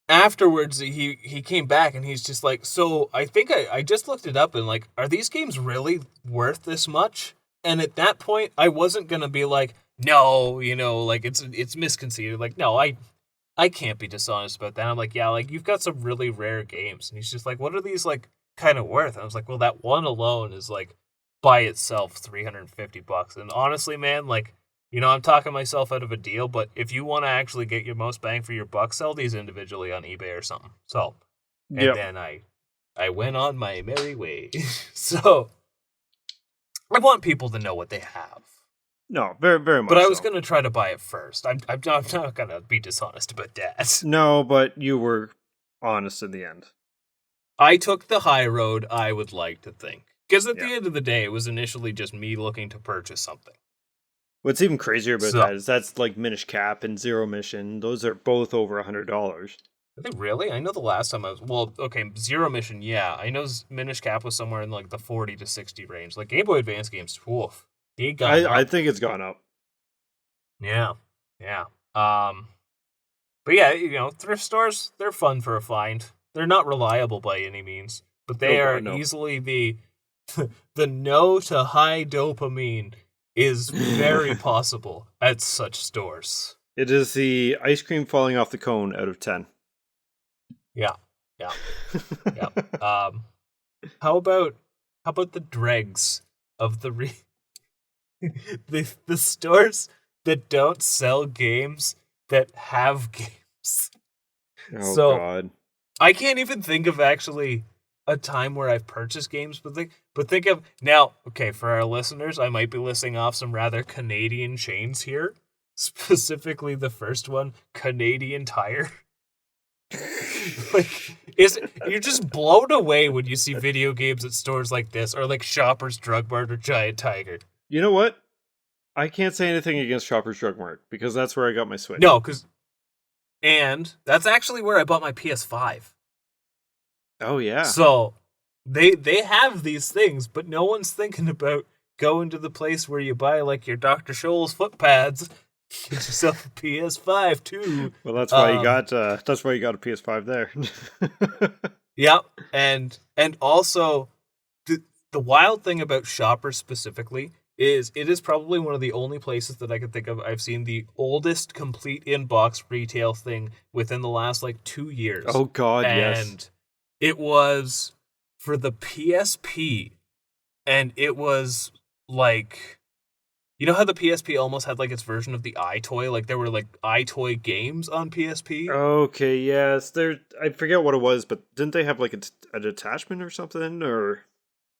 Afterwards, he came back and he's just like, so I think I just looked it up and like, are these games really worth this much? And at that point, I wasn't gonna be like, no, like it's misconceived. Like, no, I can't be dishonest about that. I'm like, yeah, like you've got some really rare games, and he's just like, what are these like kind of worth? And I was like, well, that one alone is like by itself $350. And honestly, man, like, I'm talking myself out of a deal, but if you want to actually get your most bang for your buck, sell these individually on eBay or something. So and Yep. then I went on my merry way. So I want people to know what they have. No, very, very But much I was so. going to try to buy it first. I'm not going to be dishonest about that. No, but you were honest in the end. I took the high road, I would like to think. Because at Yeah. the end of the day, it was initially just me looking to purchase something. What's even crazier about So, that is that's like Minish Cap and Zero Mission. Those are both over $100. I think really? I know the last time I was... Well, okay, Zero Mission, yeah. I know Minish Cap was somewhere in like the 40 to 60 range. Like Game Boy Advance games, woof. He got up. I think it's gone up. Yeah, yeah. But yeah, thrift stores, they're fun for a find. They're not reliable by any means, but they Oh, are God, no. easily the no to high dopamine is very possible at such stores. It is the ice cream falling off the cone out of 10. Yeah, yeah. How about the dregs of the stores that don't sell games that have games? Oh, So God. I can't even think of actually a time where I've purchased games, but think of now. Okay, for our listeners, I might be listing off some rather Canadian chains here. Specifically, the first one, Canadian Tire. Like, you're just blown away when you see video games at stores like this, or like Shoppers Drug Mart or Giant Tiger. You know what? I can't say anything against Shoppers Drug Mart because that's where I got my Switch. No, and that's actually where I bought my PS5. Oh, yeah. So they have these things, but no one's thinking about going to the place where you buy like your Dr. Scholl's foot pads. Get yourself a PS5 too. Well, that's why you got a PS5 there. Yep, and also the wild thing about Shoppers specifically is it is probably one of the only places that I can think of I've seen the oldest complete inbox retail thing within the last like 2 years. Oh, God, yes. And it was for the PSP, and it was like, you know how the PSP almost had like its version of the iToy? Like there were like iToy games on PSP? Okay, yes. I forget what it was, but didn't they have like a detachment or something? Or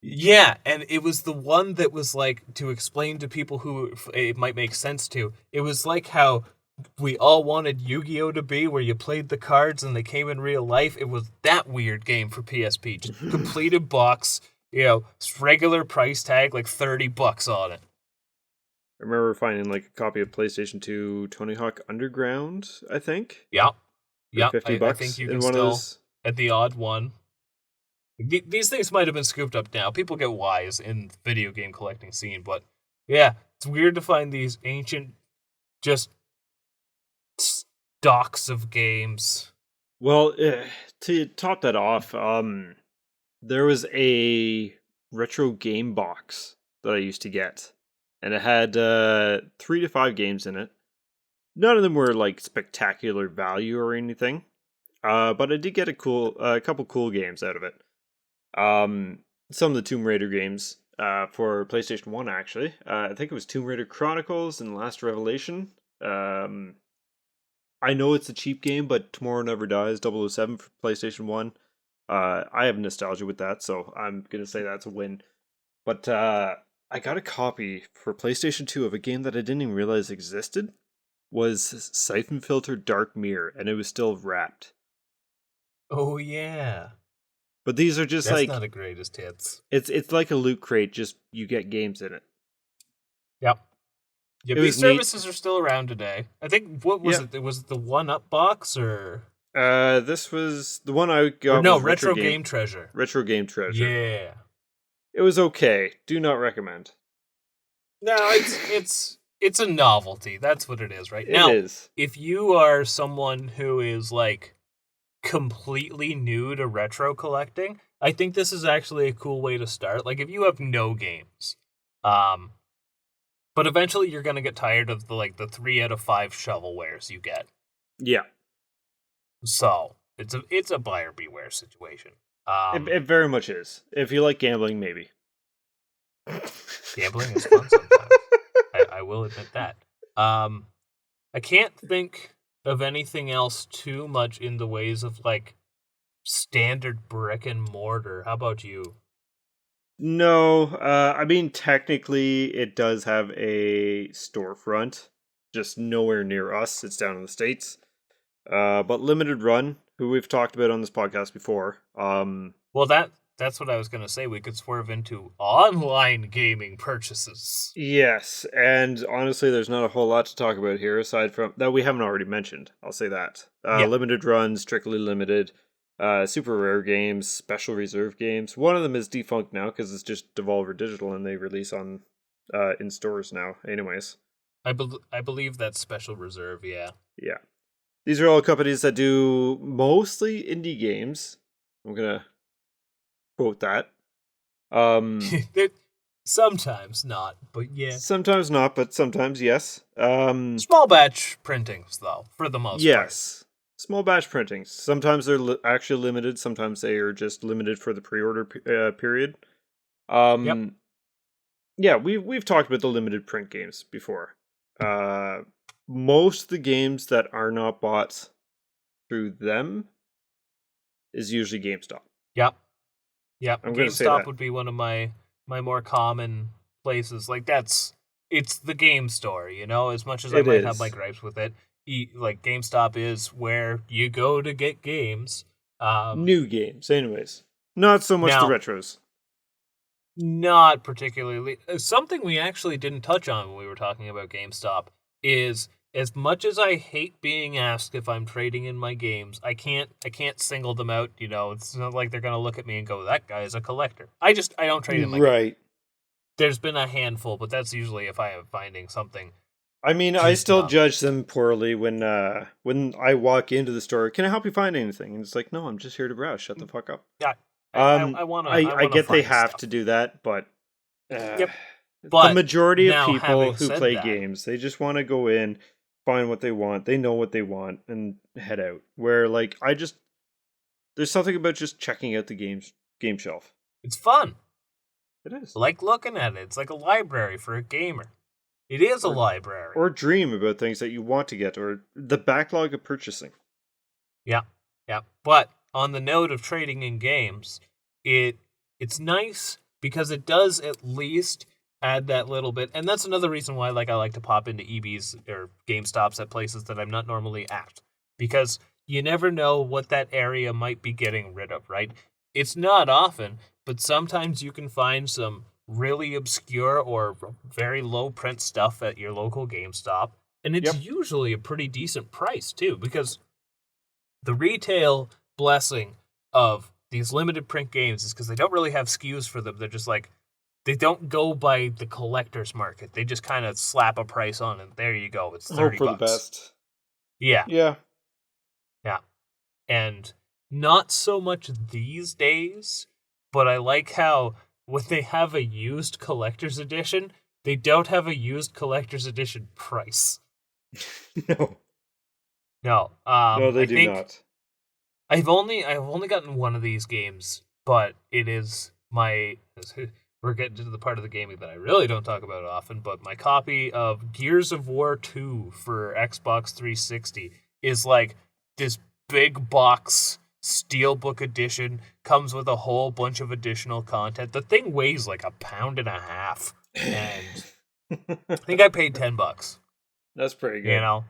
Yeah, and it was the one that was like, to explain to people who it might make sense to, it was like how we all wanted Yu-Gi-Oh! To be, where you played the cards and they came in real life. It was that weird game for PSP. Just completed box, regular price tag, like $30 on it. I remember finding like a copy of PlayStation 2 Tony Hawk Underground, I think. Yeah. For $50 I think you in can one still, of those. at the odd one. These things might have been scooped up now. People get wise in the video game collecting scene, but yeah, it's weird to find these ancient, just stocks of games. Well, to top that off, there was a retro game box that I used to get, and it had 3 to 5 games in it. None of them were like spectacular value or anything, but I did get a couple cool games out of it. Some of the Tomb Raider games for PlayStation 1, actually. I think it was Tomb Raider Chronicles and Last Revelation. I know it's a cheap game, but Tomorrow Never Dies 007 for PlayStation 1. I have nostalgia with that, so I'm going to say that's a win. But I got a copy for PlayStation 2 of a game that I didn't even realize existed. Was Siphon Filter Dark Mirror, and it was still wrapped. Oh yeah. But these are just That's not the greatest hits. It's like a loot crate, just you get games in it. Yep. Yeah, these services are still around today. I think, what was it? Was it the 1UP box, or? This was the one I got. No, Retro Game Treasure. Retro Game Treasure. Yeah. It was okay. Do not recommend. No, it's a novelty. That's what it is, right? Now, it is. If you are someone who is like completely new to retro collecting, I think this is actually a cool way to start. Like if you have no games, but eventually you're gonna get tired of the 3 out of 5 shovelwares you get. Yeah. So it's a buyer beware situation. It very much is. If you like gambling, maybe. Gambling is fun sometimes. I will admit that. I can't think of anything else too much in the ways of like standard brick and mortar. How about you? No, I mean technically it does have a storefront, just nowhere near us. It's down in the States. But Limited Run, who we've talked about on this podcast before. Well, that's what I was gonna say. We could swerve into online gaming purchases. Yes, and honestly, there's not a whole lot to talk about here aside from that we haven't already mentioned. I'll say that. Yeah, Limited Run, strictly limited, super rare games, special reserve games. One of them is defunct now because it's just Devolver Digital and they release on in stores now. Anyways, I believe that's special reserve. Yeah. yeah, these are all companies that do mostly indie games. I'm gonna quote that. Um, Sometimes not, but yeah. Sometimes not, but sometimes yes. Small batch printings, though, for the most part. Yes. Small batch printings. Sometimes they're actually limited. Sometimes they are just limited for the pre-order period. Yep. Yeah, we've talked about the limited print games before. Most of the games that are not bought through them is usually GameStop. Yep. Yep. I'm going to say GameStop that. would be one of my more common places. Like it's the game store, you know. As much as I It might have my is. gripes with it, like GameStop is where you go to get games. New games, anyways. Not so much the Now, retros. not particularly. Something we actually didn't touch on when we were talking about GameStop is as much as I hate being asked if I'm trading in my games, I can't single them out, you know. It's not like they're going to look at me and go, "That guy is a collector." I don't trade in my games. Right. There's been a handful, but that's usually if I am finding something I mean, I just still not. judge them poorly when I walk into the store. Can I help you find anything? And it's like, no, I'm just here to browse. Shut the fuck up. Yeah, I wanna I I wanna get they find have to stuff. do that, but uh, Yep. the But majority of now, people having who said play that, games, they just want to go in, find what they want, they know what they want, and head out. Where like there's something about just checking out the game shelf. it's fun. It is. I like looking at it. It's like a library for a gamer. It is a Or library. or dream about things that you want to get, or the backlog of purchasing. Yeah, yeah. But on the note of trading in games, it it's nice because it does at least add that little bit, and that's another reason why I like to pop into EBs or GameStops at places that I'm not normally at, because you never know what that area might be getting rid of, right? It's not often, but sometimes you can find some really obscure or very low print stuff at your local GameStop, and it's Yep. usually a pretty decent price too, because the retail blessing of these limited print games is because they don't really have SKUs for them. They're just like, they don't go by the collector's market. They just kind of slap a price on it. There you go. It's Hope 30 for the bucks. best. Yeah. Yeah. Yeah. And not so much these days, but I like how when they have a used collector's edition, they don't have a used collector's edition price. No. No. No, they I do think not. I've only gotten one of these games, but it is my we're getting to the part of the gaming that I really don't talk about often, but my copy of Gears of War 2 for Xbox 360 is like this big box steelbook edition, comes with a whole bunch of additional content. The thing weighs like a pound and a half, and I think I paid $10. That's pretty You good. know,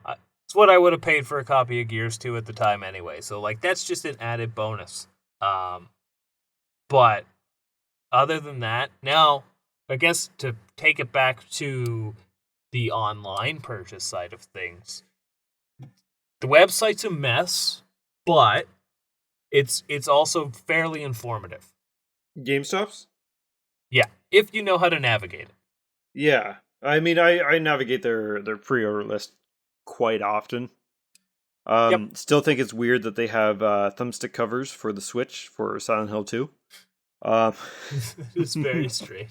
it's what I would have paid for a copy of Gears 2 at the time anyway. So that's just an added bonus. But other than that, now I guess to take it back to the online purchase side of things, the website's a mess, but it's also fairly informative. GameStops? Yeah, if you know how to navigate it. Yeah. I mean, I navigate their pre-order list quite often. Yep, Still think it's weird that they have thumbstick covers for the Switch for Silent Hill 2. Um, it's very strange.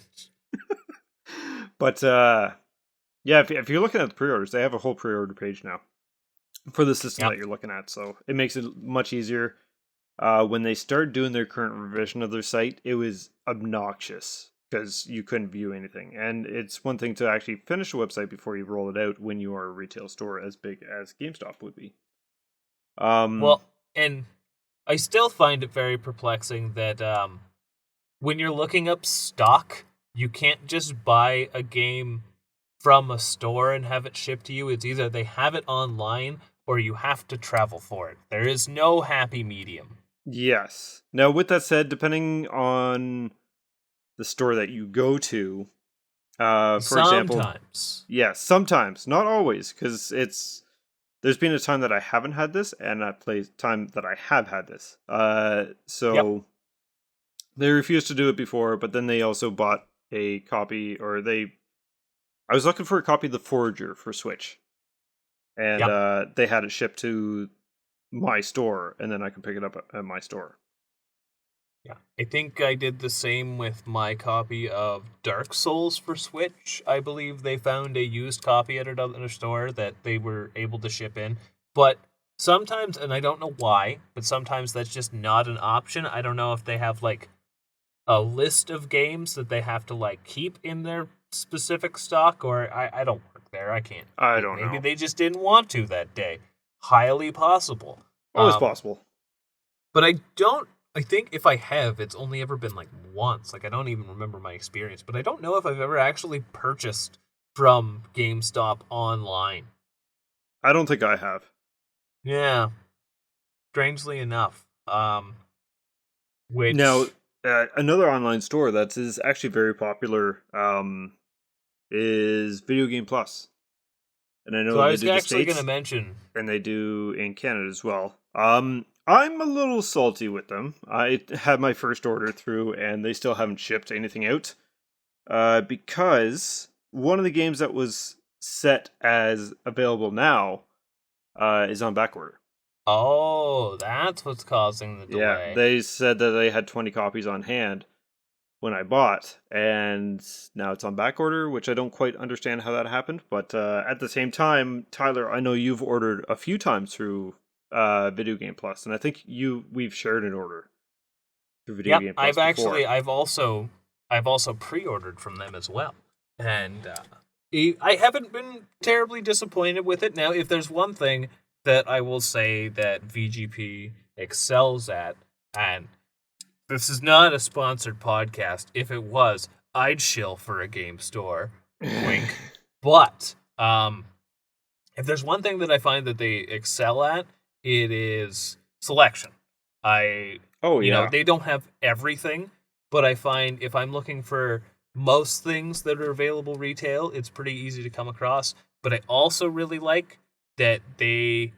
but yeah, if you're looking at the pre-orders, they have a whole pre-order page now for the system Yep. that you're looking at, so it makes it much easier. When they started doing their current revision of their site, it was obnoxious because you couldn't view anything. And it's one thing to actually finish a website before you roll it out when you are a retail store as big as GameStop would be. Um, Well, and I still find it very perplexing that when you're looking up stock, you can't just buy a game from a store and have it shipped to you. It's either they have it online or you have to travel for it. There is no happy medium. Yes. Now, with that said, depending on the store that you go to, for example, Sometimes. yes, sometimes, not always, because there's been a time that I haven't had this, and a time that I have had this. Yep. So they refused to do it before, but then they also bought a copy, I was looking for a copy of The Forager for Switch, and Yep. they had it shipped to my store, and then I could pick it up at my store. Yeah. I think I did the same with my copy of Dark Souls for Switch. I believe they found a used copy at another store that they were able to ship in. But sometimes, and I don't know why, but sometimes that's just not an option. I don't know if they have like a list of games that they have to like keep in their specific stock, or I don't work there. I can't. I don't Maybe know. they just didn't want to that day. Highly possible. Always possible. But I think if I have, it's only ever been like once. Like I don't even remember my experience, but I don't know if I've ever actually purchased from GameStop online. I don't think I have. Yeah. Strangely enough. Which Now, another online store that is actually very popular is Video Game Plus. And I so know I they was do the actually going States, to mention. and they do in Canada as well. I'm a little salty with them. I had my first order through, and they still haven't shipped anything out. Because one of the games that was set as available now is on back order. Oh, that's what's causing the Yeah, delay. they said that they had 20 copies on hand when I bought, and now it's on back order, which I don't quite understand how that happened. But at the same time, Tyler, I know you've ordered a few times through Video Game Plus, and I think we've shared an order through Video Yep, Game Plus before. I've also pre-ordered from them as well, and I haven't been terribly disappointed with it. Now, if there's one thing that I will say that VGP excels at, and this is not a sponsored podcast. If it was, I'd shill for a game store. Wink. But if there's one thing that I find that they excel at, it is selection. I Oh yeah, they don't have everything, but I find if I'm looking for most things that are available retail, it's pretty easy to come across. But I also really like that they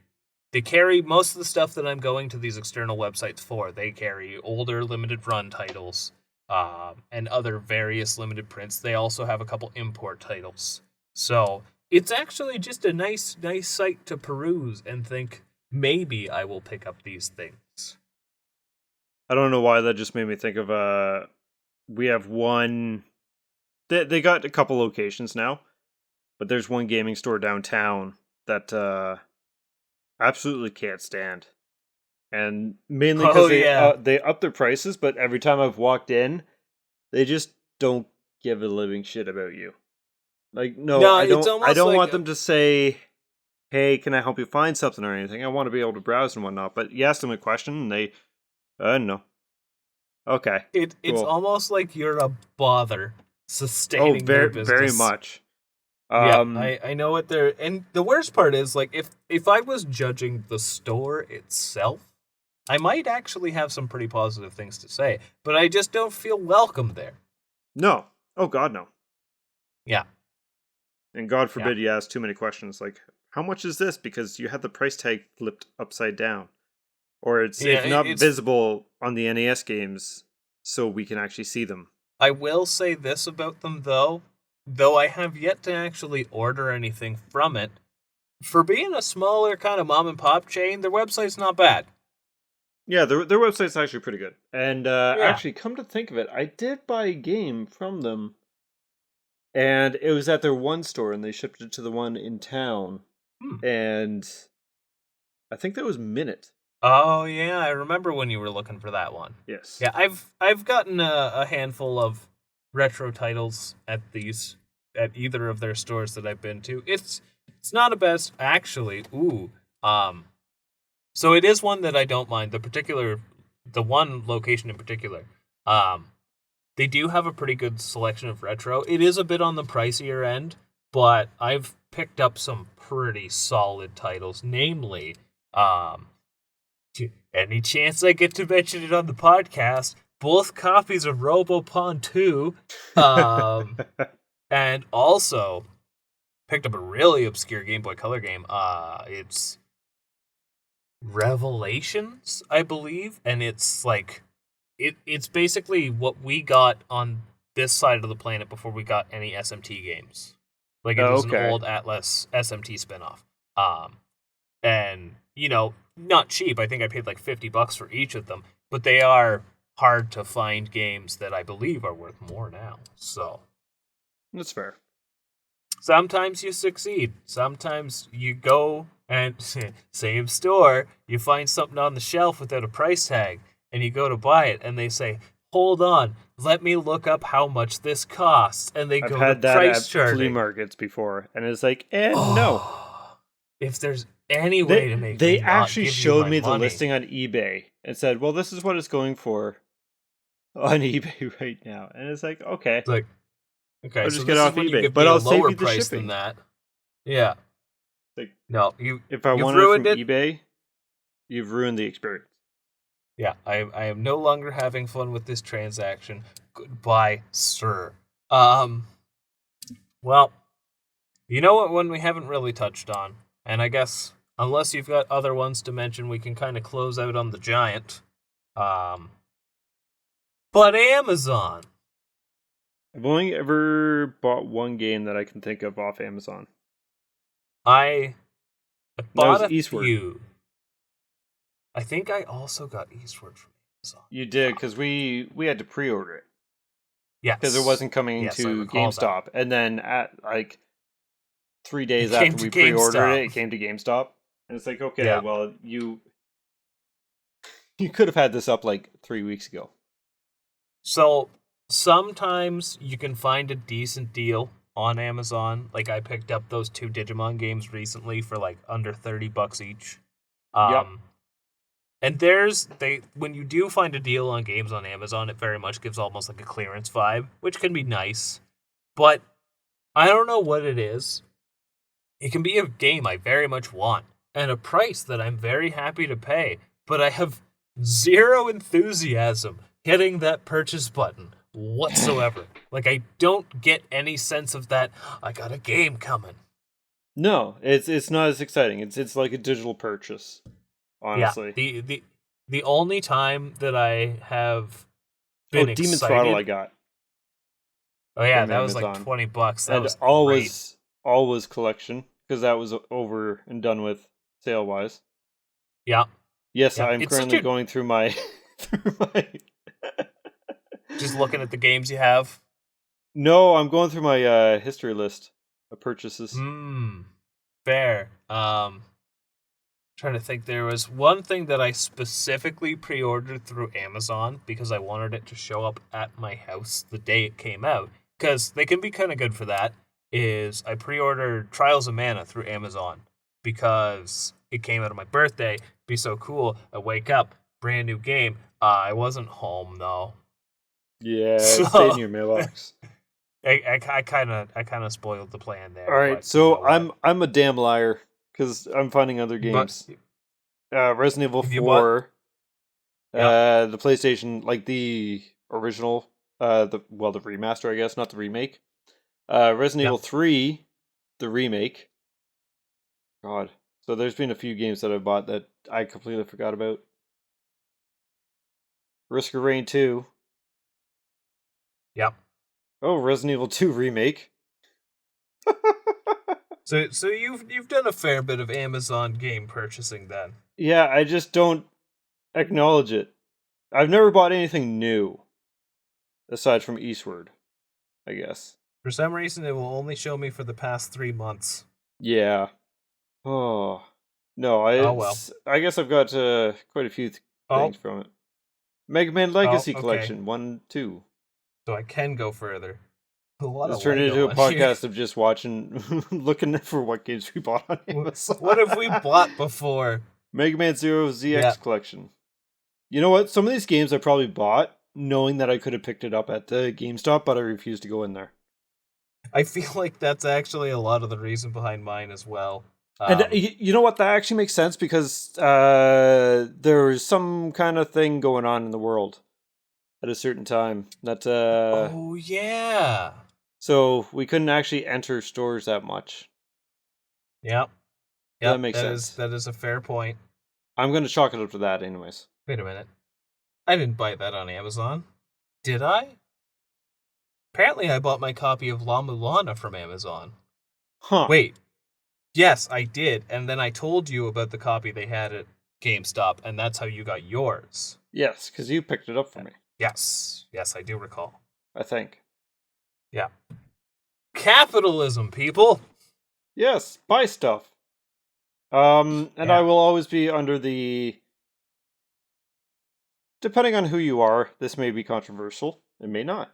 carry most of the stuff that I'm going to these external websites for. They carry older limited run titles and other various limited prints. They also have a couple import titles. So it's actually just a nice site to peruse and think maybe I will pick up these things. I don't know why that just made me think of we have one. They got a couple locations now, but there's one gaming store downtown that absolutely can't stand, and mainly because they up their prices, but every time I've walked in, they just don't give a living shit about you. Like, no, No, I it's don't. I almost don't like want them to say, "Hey, can I help you find something or anything?" I want to be able to browse and whatnot. But you ask them a question, and they, no, okay, it's cool. almost like you're a bother Oh, sustaining their very, business. very much. Yeah, I know what they're, and the worst part is like if I was judging the store itself, I might actually have some pretty positive things to say, but I just don't feel welcome there. No. Oh God, no. Yeah. And God Yeah. forbid you ask too many questions like, how much is this? Because you had the price tag flipped upside down. Or it's not It's visible on the NES games so we can actually see them. I will say this about them though I have yet to actually order anything from it. For being a smaller kind of mom and pop chain, their website's not bad. Yeah, their website's actually pretty good. And Yeah. actually, come to think of it, I did buy a game from them. And it was at their one store, and they shipped it to the one in town. And I think that was Minute. Oh yeah, I remember when you were looking for that one. Yes. Yeah, I've gotten a handful of retro titles at either of their stores that I've been to. It's not a best actually. So it is one that I don't mind. The one location in particular, they do have a pretty good selection of retro. It is a bit on the pricier end, but I've picked up some pretty solid titles. Namely, any chance I get to mention it on the podcast, both copies of Robopon 2, and also picked up a really obscure Game Boy Color game. It's Revelations, I believe, and it's like it's basically what we got on this side of the planet before we got any SMT games. Like it is an old Atlas SMT spinoff. And not cheap. I think I paid like $50 for each of them, but they are hard to find games that I believe are worth more now. So that's fair. Sometimes you succeed. Sometimes you go and same store, you find something on the shelf without a price tag, and you go to buy it, and they say, "Hold on, let me look up how much this costs." And they I've go had to that price at charting. flea markets before, and it's like, no. If there's any way to make they me actually not give showed you me my money. the listing on eBay and said, "Well, this is what it's going for on eBay right now," and it's like, okay, it's like, okay, I'll so just this get off is when eBay, you give but me I'll a lower save you the price shipping. than that. Yeah. Like, no, if I want it from eBay, you've ruined the experience. Yeah, I am no longer having fun with this transaction. Goodbye, sir. Well, you know what one we haven't really touched on, and I guess unless you've got other ones to mention, we can kind of close out on the giant. But Amazon. I've only ever bought one game that I can think of off Amazon. I bought a Eastward. few. I think I also got Eastward from Amazon. You did, because we had to pre-order it. Yes. Because it wasn't coming to GameStop. That. And then at 3 days after we pre-ordered it came to GameStop. And it's like, okay, well, you could have had this up like 3 weeks ago. So sometimes you can find a decent deal on Amazon. Like I picked up those 2 Digimon games recently for like under $30 each. Yep. And when you do find a deal on games on Amazon, it very much gives almost like a clearance vibe, which can be nice. But I don't know what it is. It can be a game I very much want and a price that I'm very happy to pay, but I have zero enthusiasm hitting that purchase button whatsoever. Like I don't get any sense of that I got a game coming. No, it's not as exciting. It's like a digital purchase. Honestly. Yeah, the only time that I have been excited... Demon's Throttle I got. Oh yeah, that was like $20. That was always collection, because that was over and done with sale-wise. Yeah. Yes, I'm currently going through my... Just looking at the games you have? No, I'm going through my history list of purchases. Fair. Trying to think, there was one thing that I specifically pre-ordered through Amazon because I wanted it to show up at my house the day it came out, because they can be kind of good for that, is I pre-ordered Trials of Mana through Amazon because it came out on my birthday. It'd be so cool. I wake up, brand new game. I wasn't home though. Yeah, stay in your mailbox. I kind of spoiled the plan there. All right, so I'm a damn liar. Because I'm finding other games. Resident Evil 4. The PlayStation, like the original, the remaster, I guess, not the remake. Resident Evil 3, the remake. God. So there's been a few games that I bought that I completely forgot about. Risk of Rain 2. Yep. Oh, Resident Evil 2 remake. So you've done a fair bit of Amazon game purchasing then. Yeah, I just don't acknowledge it. I've never bought anything new aside from Eastward, I guess. For some reason, it will only show me for the past 3 months. Yeah. Oh no, I guess I've got quite a few things from it. Mega Man Legacy Collection 1, 2. So I can go further. It's turned into a podcast of just looking for what games we bought on Amazon. What have we bought before? Mega Man Zero ZX Yeah. Collection. You know what? Some of these games I probably bought knowing that I could have picked it up at the GameStop, but I refused to go in there. I feel like that's actually a lot of the reason behind mine as well. And you know what? That actually makes sense because there was some kind of thing going on in the world at a certain time. Oh yeah. So we couldn't actually enter stores that much. Yep. So that Yep. makes sense. That is a fair point. I'm going to chalk it up to that anyways. Wait a minute. I didn't buy that on Amazon. Did I? Apparently I bought my copy of La Mulana from Amazon. Huh. Wait. Yes, I did. And then I told you about the copy they had at GameStop, and that's how you got yours. Yes, because you picked it up for me. Yes. Yes, I do recall. I think. Yeah. Capitalism, people! Yes, buy stuff. And Yeah. I will always be under the... Depending on who you are, this may be controversial. It may not.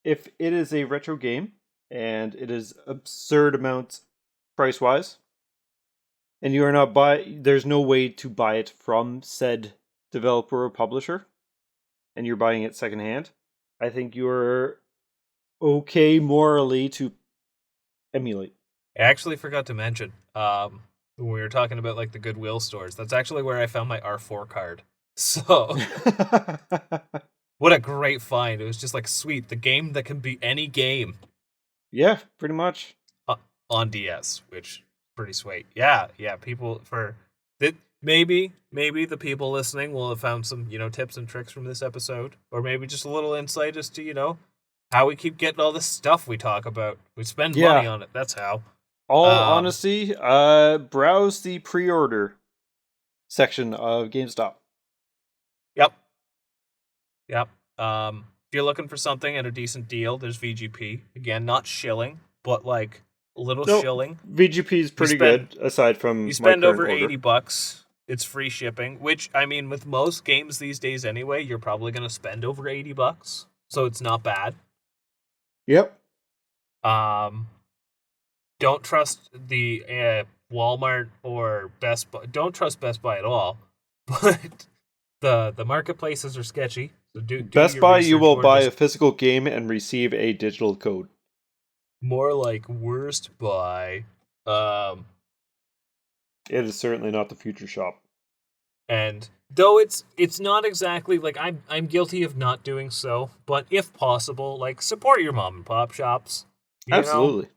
If it is a retro game, and it is absurd amounts price-wise, and you are not there's no way to buy it from said developer or publisher, and you're buying it secondhand, I think you're okay morally to emulate. I actually forgot to mention, when we were talking about like the Goodwill stores, that's actually where I found my R4 card. So what a great find. It was just like, sweet, the game that can be any game. Yeah, pretty much. On DS, which is pretty sweet. Yeah, people for that, maybe the people listening will have found some, tips and tricks from this episode, or maybe just a little insight as to, how we keep getting all this stuff we talk about. We spend money on it. That's how. All honesty, browse the pre-order section of GameStop. Yep. If you're looking for something at a decent deal, there's VGP. Again, not shilling, but like a little shilling. VGP is pretty good, aside from you spend my over order. $80. It's free shipping, which, I mean, with most games these days anyway, you're probably going to spend over $80, so it's not bad. Yep. Don't trust the Walmart or Best Buy. Don't trust Best Buy at all, but the marketplaces are sketchy. So do Best Buy, you will buy a physical game and receive a digital code. More like Worst Buy. It is certainly not the future shop. And though it's not exactly like I'm guilty of not doing so, but if possible, like, support your mom and pop shops. Absolutely.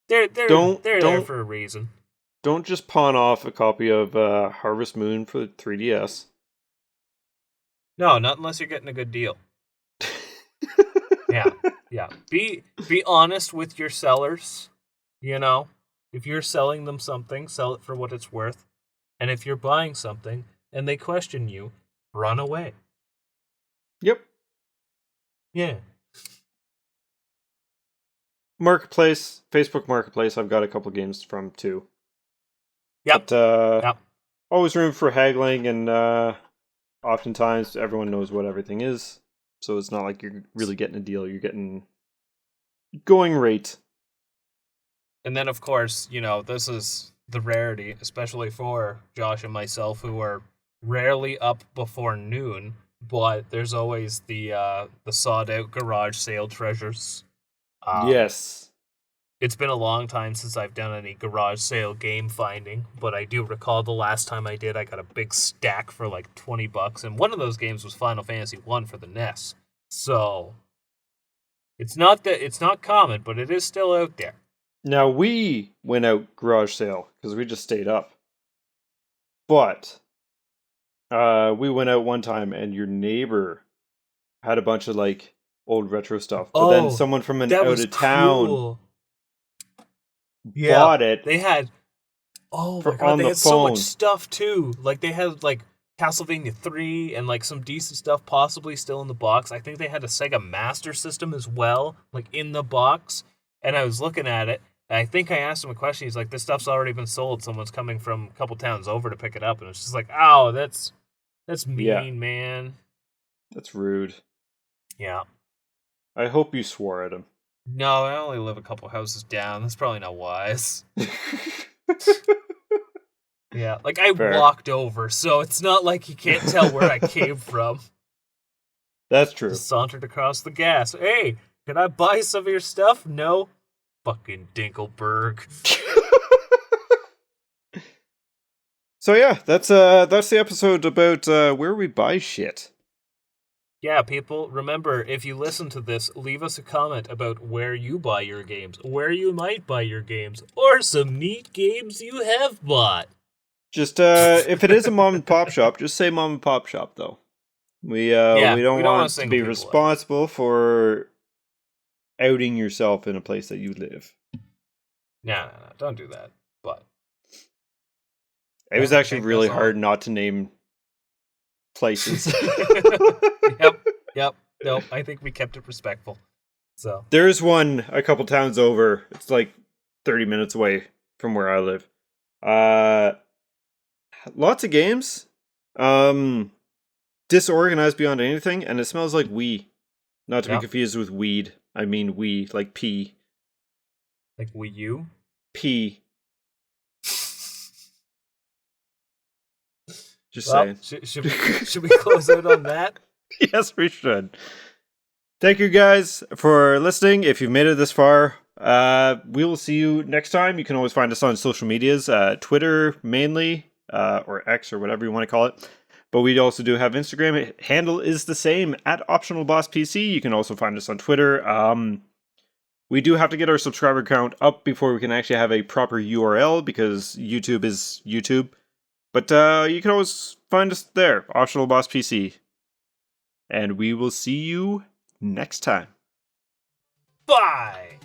They're there for a reason. Don't just pawn off a copy of Harvest Moon for the 3DS. No, not unless you're getting a good deal. Yeah. Be honest with your sellers. If you're selling them something, sell it for what it's worth. And if you're buying something and they question you, run away. Yep. Yeah. Marketplace, Facebook Marketplace, I've got a couple games from too. Yep. But, always room for haggling, and oftentimes everyone knows what everything is. So it's not like you're really getting a deal, you're getting going rate. And then, of course, this is the rarity, especially for Josh and myself, who are rarely up before noon, but there's always the sawed-out garage sale treasures. Yes. It's been a long time since I've done any garage sale game finding, but I do recall the last time I did, I got a big stack for like $20, and one of those games was Final Fantasy 1 for the NES. So it's not common, but it is still out there. Now, we went out garage sale because we just stayed up. But we went out one time and your neighbor had a bunch of like old retro stuff. But then someone from an out of town bought it. They had they had so much stuff too. Like they had like Castlevania 3 and like some decent stuff possibly still in the box. I think they had a Sega Master System as well, like in the box. And I was looking at it, and I think I asked him a question. He's like, "This stuff's already been sold. Someone's coming from a couple towns over to pick it up." And it's just like, "Oh, that's mean, man. That's rude." Yeah. I hope you swore at him. No, I only live a couple houses down. That's probably not wise. Yeah, like I Fair. walked over, so it's not like you can't tell where I came from. That's true. Just sauntered across the gas. Hey, can I buy some of your stuff? No. Fucking Dinkelberg. So yeah, that's the episode about where we buy shit. Yeah, people, remember, if you listen to this, leave us a comment about where you buy your games, where you might buy your games, or some neat games you have bought. Just if it is a mom and pop shop, just say mom and pop shop though. We don't wanna want to single be people out. responsible for outing yourself in a place that you live. No, don't do that. But It was I actually think really that's all. hard not to name places. Yep. Nope, I think we kept it respectful. So There's one a couple towns over. It's like 30 minutes away from where I live. Lots of games. Disorganized beyond anything, and it smells like wee. Not to be Yep. confused with weed. I mean wee, like pee. like Wii U. Pee. Just Well, saying. should we close out on that? Yes, we should. Thank you guys for listening. If you've made it this far, we will see you next time. You can always find us on social medias, Twitter mainly, or X or whatever you want to call it. But we also do have Instagram. Handle is the same at OptionalBossPC. You can also find us on Twitter. We do have to get our subscriber count up before we can actually have a proper URL because YouTube is YouTube. But you can always find us there, OptionalBossPC. And we will see you next time. Bye!